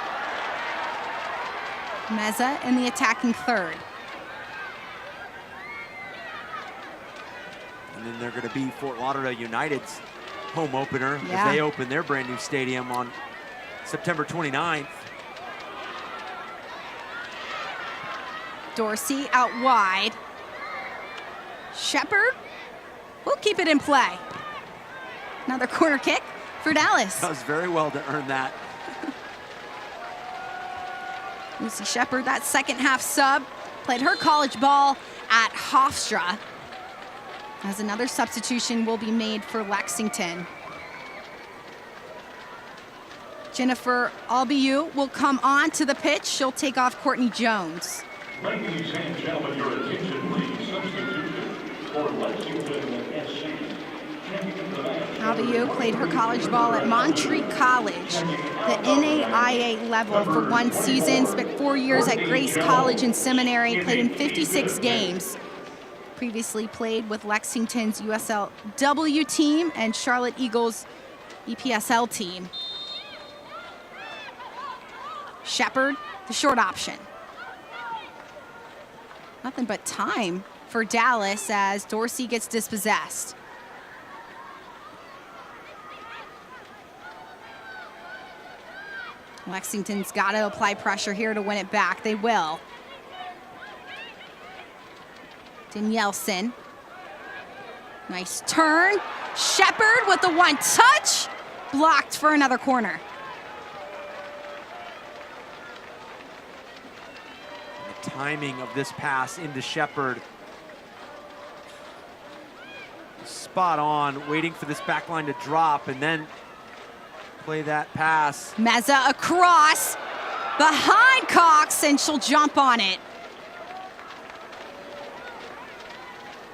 Meza in the attacking third. And then they're going to be Fort Lauderdale United's home opener as they open their brand new stadium on September 29th. Dorsey out wide. Shepard will keep it in play. Another corner kick for Dallas. Does very well to earn that. Lucy Shepard, that second half sub, played her college ball at Hofstra. As another substitution will be made for Lexington. Jennifer Albiu will come on to the pitch. She'll take off Courtney Jones. Ladies and gentlemen, your attention please. Substitution for Lexington SC. Albiu played her college ball at Montreat College, the NAIA level, for 1 season. Spent 4 years at Grace College and Seminary, played in 56 games. Previously played with Lexington's USL team and Charlotte Eagles EPSL team. Shepard, the short option. Nothing but time for Dallas as Dorsey gets dispossessed. Lexington's got to apply pressure here to win it back. They will. Danielson. Nice turn. Shepard with the 1 touch. Blocked for another corner. The timing of this pass into Shepard. Spot on, waiting for this back line to drop and then play that pass. Meza across behind Cox, and she'll jump on it.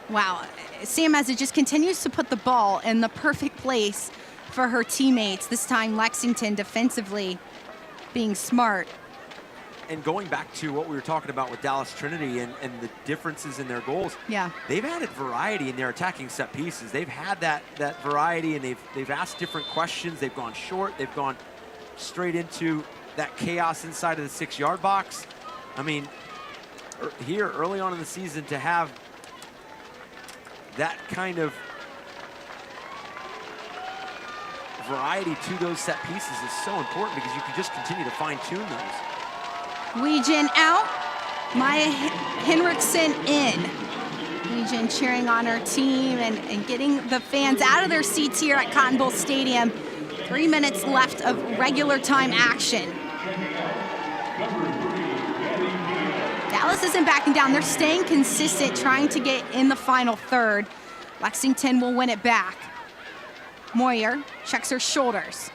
Wow, Sam Meza just continues to put the ball in the perfect place for her teammates. This time Lexington defensively being smart. And going back to what we were talking about with Dallas Trinity and the differences in their goals, they've added variety in their attacking set pieces. They've had that variety, and they've asked different questions. They've gone short. They've gone straight into that chaos inside of the 6-yard box. I mean, here early on in the season to have that kind of variety to those set pieces is so important because you can just continue to fine-tune those. Weejan out, Maya Henriksen in. Weejan cheering on her team and getting the fans out of their seats here at Cotton Bowl Stadium. 3 minutes left of regular time action. Dallas isn't backing down. They're staying consistent, trying to get in the final third. Lexington will win it back. Moyer checks her shoulders.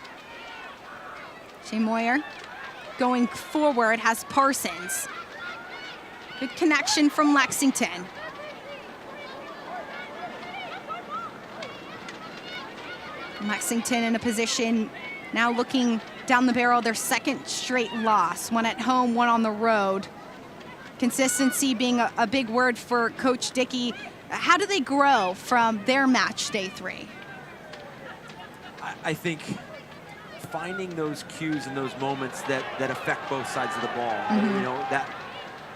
Shea Moyer going forward has Parsons. Good connection from Lexington. Lexington in a position now looking down the barrel, their second straight loss. One at home, one on the road. Consistency being a big word for Coach Dickey. How do they grow from their match day 3? I think finding those cues and those moments that affect both sides of the ball. You know, that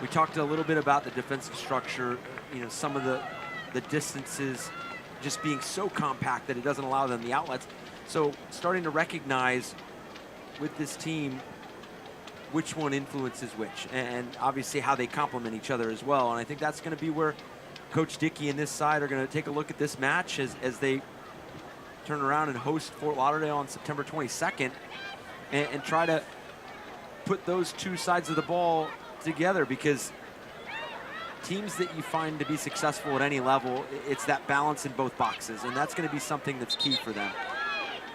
we talked a little bit about the defensive structure, you know, some of the distances just being so compact that it doesn't allow them the outlets. So starting to recognize with this team which one influences which, and obviously how they complement each other as well. And I think that's going to be where Coach Dickey and this side are going to take a look at this match as they turn around and host Fort Lauderdale on September 22nd and try to put those two sides of the ball together, because teams that you find to be successful at any level, it's that balance in both boxes, and that's going to be something that's key for them.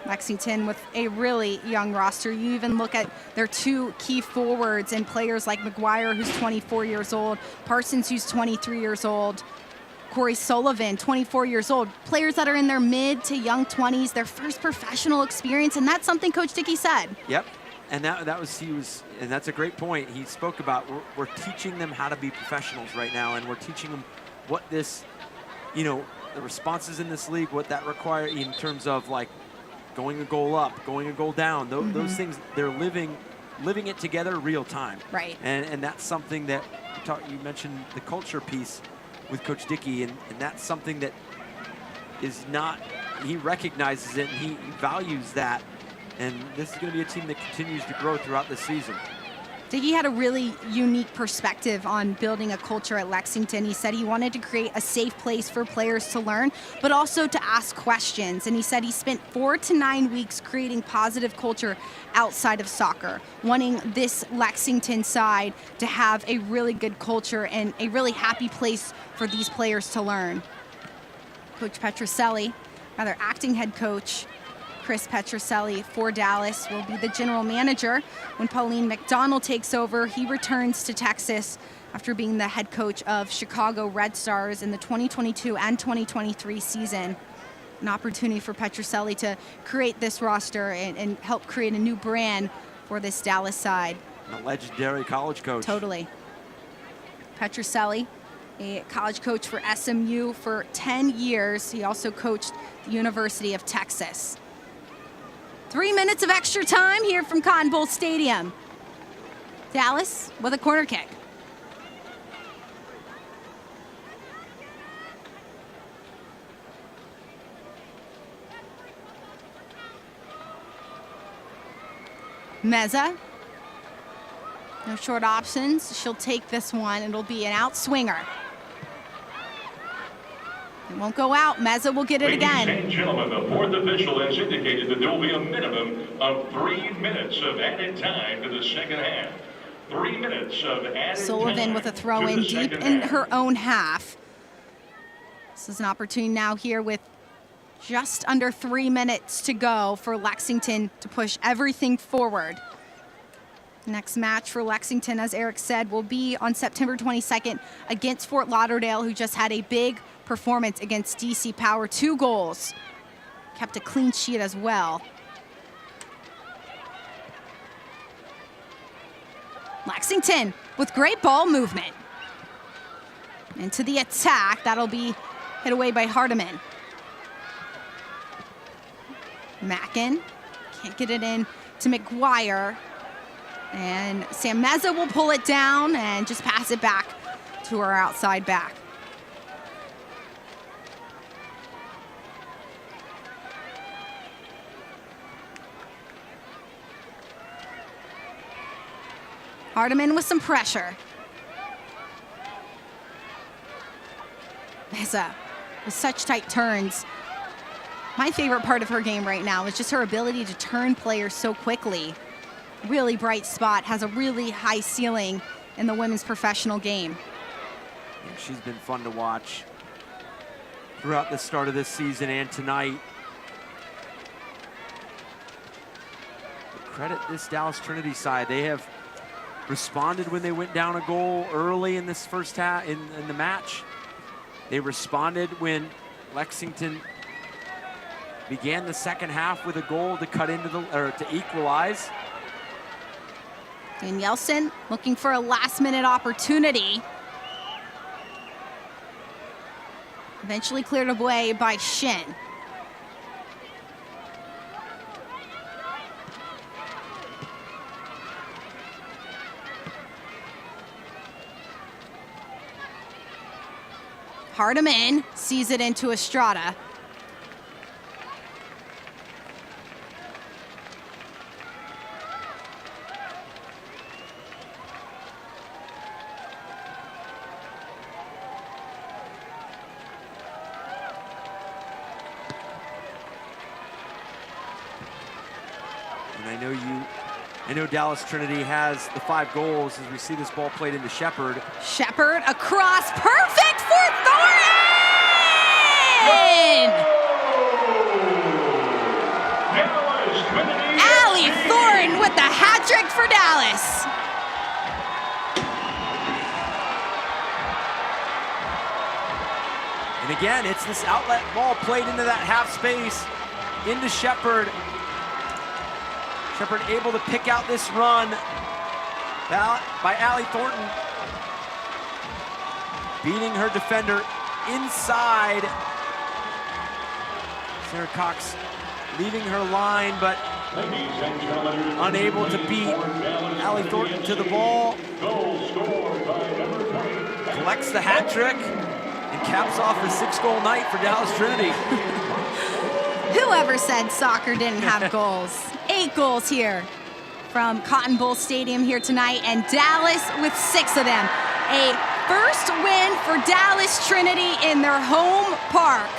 Lexington with a really young roster. You even look at their two key forwards and players like McGuire, who's 24 years old, Parsons, who's 23 years old, Corey Sullivan, 24 years old, players that are in their mid to young 20s, their first professional experience, and that's something Coach Dickey said. Yep, and and that's a great point. He spoke about we're teaching them how to be professionals right now, and we're teaching them what this, you know, the responses in this league, what that requires in terms of like going a goal up, going a goal down, those things, they're living it together real time. Right. And that's something that you mentioned, the culture piece with Coach Dickey, and that's something that is not, he recognizes it and he values that. And this is going to be a team that continues to grow throughout the season. Dickey had a really unique perspective on building a culture at Lexington. He said he wanted to create a safe place for players to learn, but also to ask questions. And he said he spent 4 to 9 weeks creating positive culture outside of soccer, wanting this Lexington side to have a really good culture and a really happy place for these players to learn. Coach Petroselli, rather acting head coach, Chris Petroselli for Dallas, will be the general manager when Pauline McDonald takes over. He returns to Texas after being the head coach of Chicago Red Stars in the 2022 and 2023 season. An opportunity for Petroselli to create this roster and help create a new brand for this Dallas side. A legendary college coach. Totally. Petroselli, a college coach for SMU for 10 years. He also coached the University of Texas. 3 minutes of extra time here from Cotton Bowl Stadium. Dallas with a corner kick. Meza. No short options. She'll take this one. It'll be an out swinger. It won't go out. Meza will get it again. Ladies and gentlemen, the fourth official has indicated that there will be a minimum of 3 minutes of added time to the second half. 3 minutes of added Sullivan time with a throw in deep in her own half. This is an opportunity now here with just under 3 minutes to go for Lexington to push everything forward. Next match for Lexington, as Eric said, will be on September 22nd against Fort Lauderdale, who just had a big performance against DC Power. 2 goals. Kept a clean sheet as well. Lexington with great ball movement. Into the attack. That'll be hit away by Hardiman. Mackin can't get it in to McGuire. And Sam Meza will pull it down and just pass it back to our outside back. Hardiman with some pressure. Meza with such tight turns. My favorite part of her game right now is just her ability to turn players so quickly. Really bright spot, has a really high ceiling, in the women's professional game. Yeah, she's been fun to watch throughout the start of this season and tonight. But credit this Dallas Trinity side. They have responded when they went down a goal early in this first half in the match. They responded when Lexington began the second half with a goal to cut into to equalize. And Yeltsin looking for a last-minute opportunity. Eventually cleared away by Shin. Hardeman sees it into Estrada. I know Dallas Trinity has the 5 goals as we see this ball played into Shepard. Shepard across, perfect for Thorin! Allie Thorin with the hat trick for Dallas. And again, it's this outlet ball played into that half space, into Shepard. Shepard able to pick out this run by Allie Thornton. Beating her defender inside. Sarah Cox leaving her line, but unable to beat Allie Thornton to the ball. Collects the hat trick and caps off a 6-goal night for Dallas Trinity. Whoever said soccer didn't have goals? 8 goals here from Cotton Bowl Stadium here tonight, and Dallas with 6 of them. A first win for Dallas Trinity in their home park.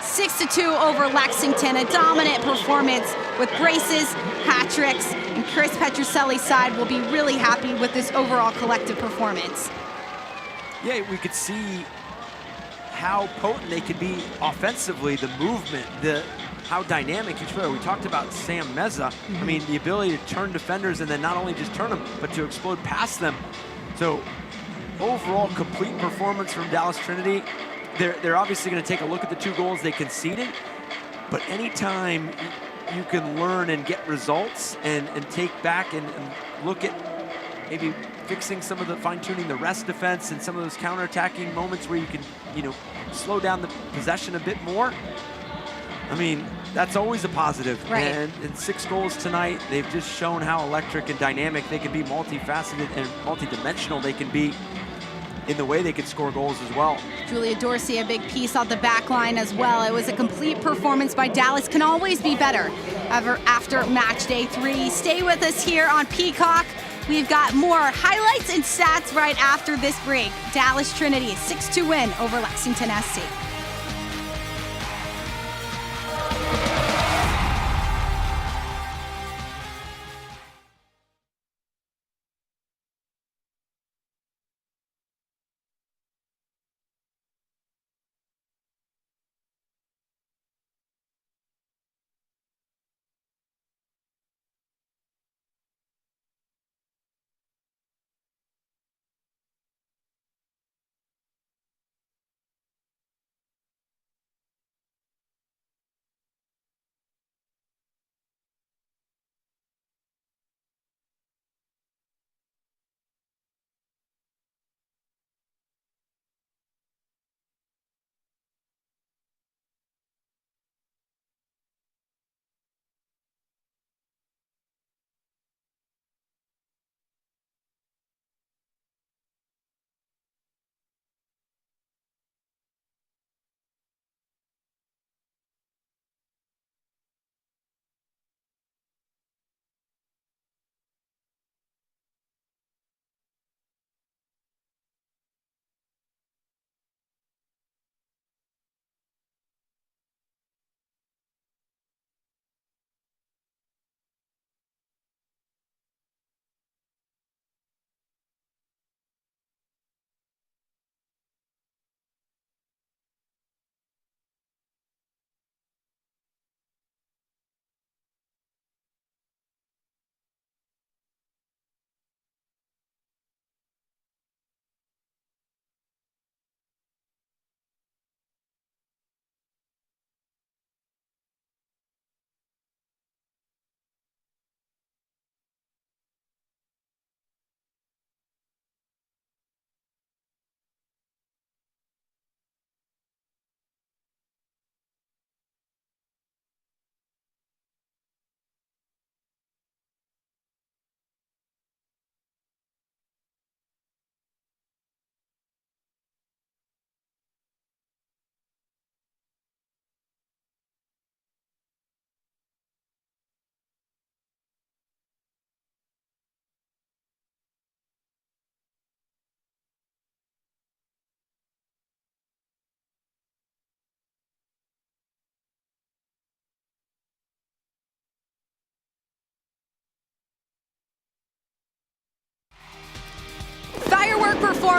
6-2 over Lexington, a dominant performance with braces, hat tricks, and Chris Petrucelli's side will be really happy with this overall collective performance. Yeah, we could see how potent they could be offensively, the movement, how dynamic each player. We talked about Sam Meza. I mean, the ability to turn defenders and then not only just turn them, but to explode past them. So overall, complete performance from Dallas Trinity. They're obviously going to take a look at the 2 goals they conceded, but anytime you can learn and get results and take back and look at maybe fixing some of the fine-tuning the rest defense and some of those counter-attacking moments where you can, slow down the possession a bit more. I mean, that's always a positive. Right. And in 6 goals tonight, they've just shown how electric and dynamic they can be, multifaceted and multidimensional they can be in the way they can score goals as well. Julia Dorsey, a big piece on the back line as well. It was a complete performance by Dallas. Can always be better after match day 3. Stay with us here on Peacock. We've got more highlights and stats right after this break. Dallas Trinity, 6-2 win over Lexington SC.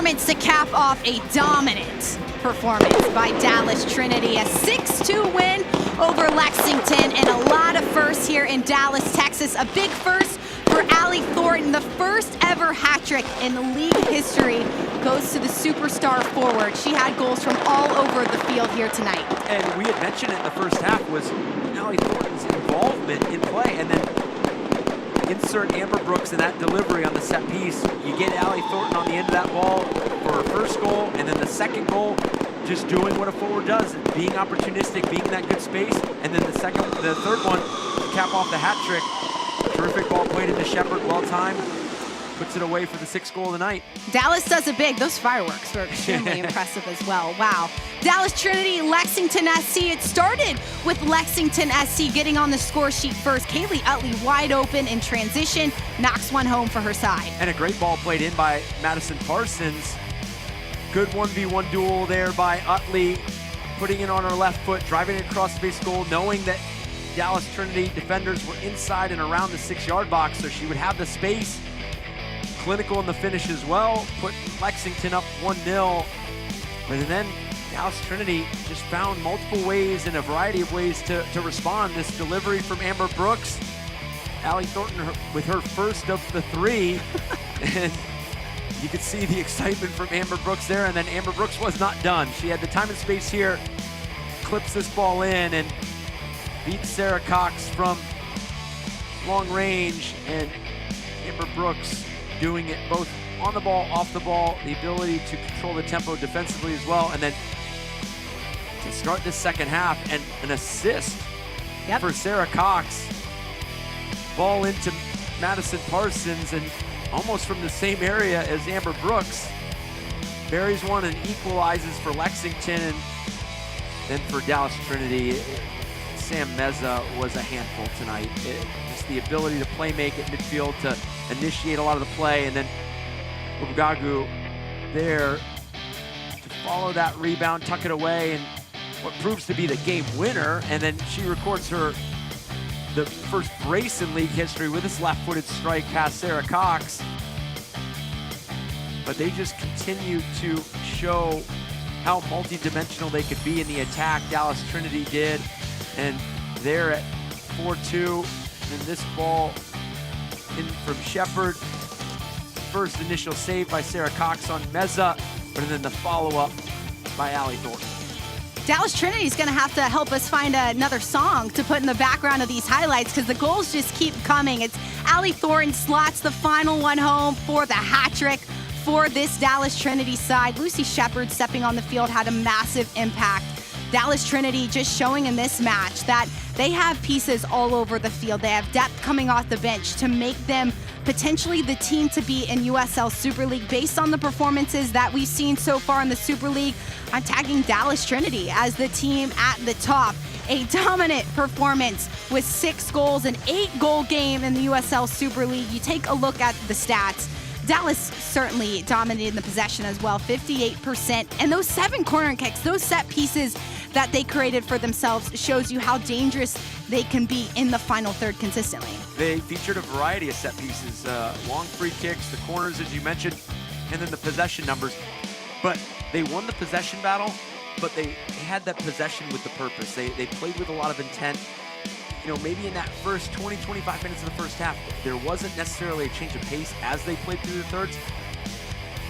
performance to cap off a dominant performance by Dallas Trinity. A 6-2 win over Lexington, and a lot of firsts here in Dallas, Texas. A big first for Allie Thornton, the first ever hat trick in league history goes to the superstar forward. She had goals from all over the field here tonight. And we had mentioned it in the first half was Allie Thornton's involvement in play, and then insert Amber Brooks in that delivery on the set piece. You get Allie Thornton on the end of that ball for her first goal, and then the second goal, just doing what a forward does, being opportunistic, being in that good space, and then the third one, to cap off the hat trick. Terrific ball played into Shepard, well timed, puts it away for the 6th goal of the night. Dallas does it big. Those fireworks were extremely impressive as well. Wow. Dallas Trinity, Lexington SC. It started with Lexington SC getting on the score sheet first. Kaylee Utley wide open in transition, knocks one home for her side. And a great ball played in by Madison Parsons. Good 1v1 duel there by Utley, putting it on her left foot, driving it across the base goal, knowing that Dallas Trinity defenders were inside and around the 6-yard box, so she would have the space. Clinical in the finish as well, put Lexington up 1-0. But then Dallas Trinity just found multiple ways and a variety of ways to respond. This delivery from Amber Brooks, Allie Thornton with her first of the 3. And you could see the excitement from Amber Brooks there, and then Amber Brooks was not done. She had the time and space here, clips this ball in, and beats Sarah Cox from long range. And Amber Brooks doing it both on the ball, off the ball, the ability to control the tempo defensively as well, and then to start this second half, and an assist for Sarah Cox. Ball into Madison Parsons, and almost from the same area as Amber Brooks. Buries one and equalizes for Lexington, and then for Dallas Trinity, Sam Meza was a handful tonight. Just the ability to play make at midfield, to initiate a lot of the play, and then Ubugagu there to follow that rebound, tuck it away, and what proves to be the game winner. And then she records the first brace in league history with this left-footed strike past Sarah Cox. But they just continue to show how multi-dimensional they could be in the attack. Dallas Trinity did, and they're at 4-2, and this ball in from Shepard. First initial save by Sarah Cox on Meza, but then the follow-up by Allie Thornton. Dallas Trinity is going to have to help us find another song to put in the background of these highlights, because the goals just keep coming. It's Allie Thornton slots the final one home for the hat trick for this Dallas Trinity side. Lucy Shepard stepping on the field had a massive impact. Dallas Trinity just showing in this match that they have pieces all over the field. They have depth coming off the bench to make them potentially the team to be in USL Super League. Based on the performances that we've seen so far in the Super League, I'm tagging Dallas Trinity as the team at the top. A dominant performance with 6 goals, an 8-goal game in the USL Super League. You take a look at the stats. Dallas certainly dominated the possession as well, 58%. And those 7 corner kicks, those set pieces that they created for themselves, shows you how dangerous they can be in the final third consistently. They featured a variety of set pieces, long free kicks, the corners, as you mentioned, and then the possession numbers. But they won the possession battle, but they had that possession with the purpose. They played with a lot of intent. You know, maybe in that first 20, 25 minutes of the first half, there wasn't necessarily a change of pace as they played through the thirds.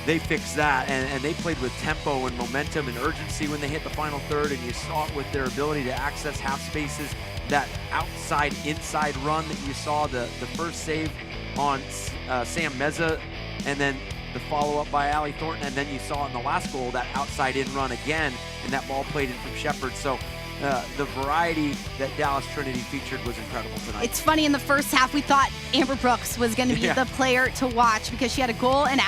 They fixed that, and they played with tempo and momentum and urgency when they hit the final third, and you saw it with their ability to access half spaces, that outside-inside run that you saw, the first save on Sam Meza, and then the follow-up by Allie Thornton, and then you saw in the last goal that outside-in run again, and that ball played in from Shepard. So the variety that Dallas Trinity featured was incredible tonight. It's funny, in the first half, we thought Amber Brooks was going to be the player to watch, because she had a goal and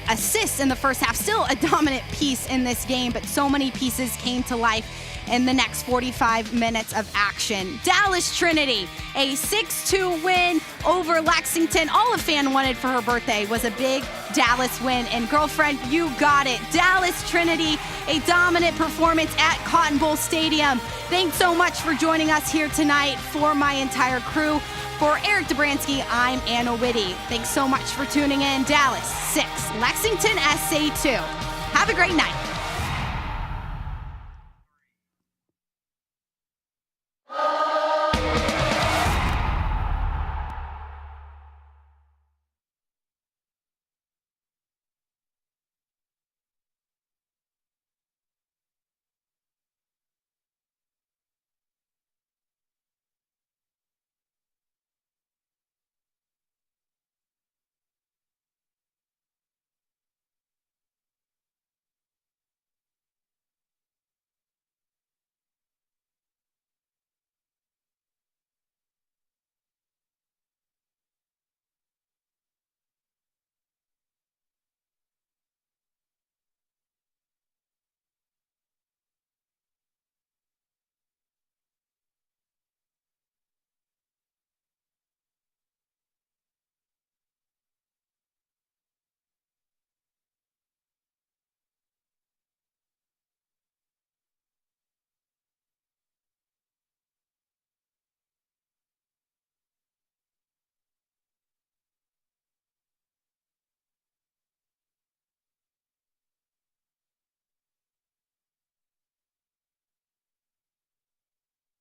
assists in the first half. Still a dominant piece in this game, but so many pieces came to life in the next 45 minutes of action. Dallas Trinity, a 6-2 win over Lexington. All a fan wanted for her birthday was a big Dallas win. And girlfriend, you got it. Dallas Trinity, a dominant performance at Cotton Bowl Stadium. Thanks so much for joining us here tonight. For my entire crew, for Eric Dobransky, I'm Anna Whitty. Thanks so much for tuning in. Dallas 6, Lexington SC 2. Have a great night.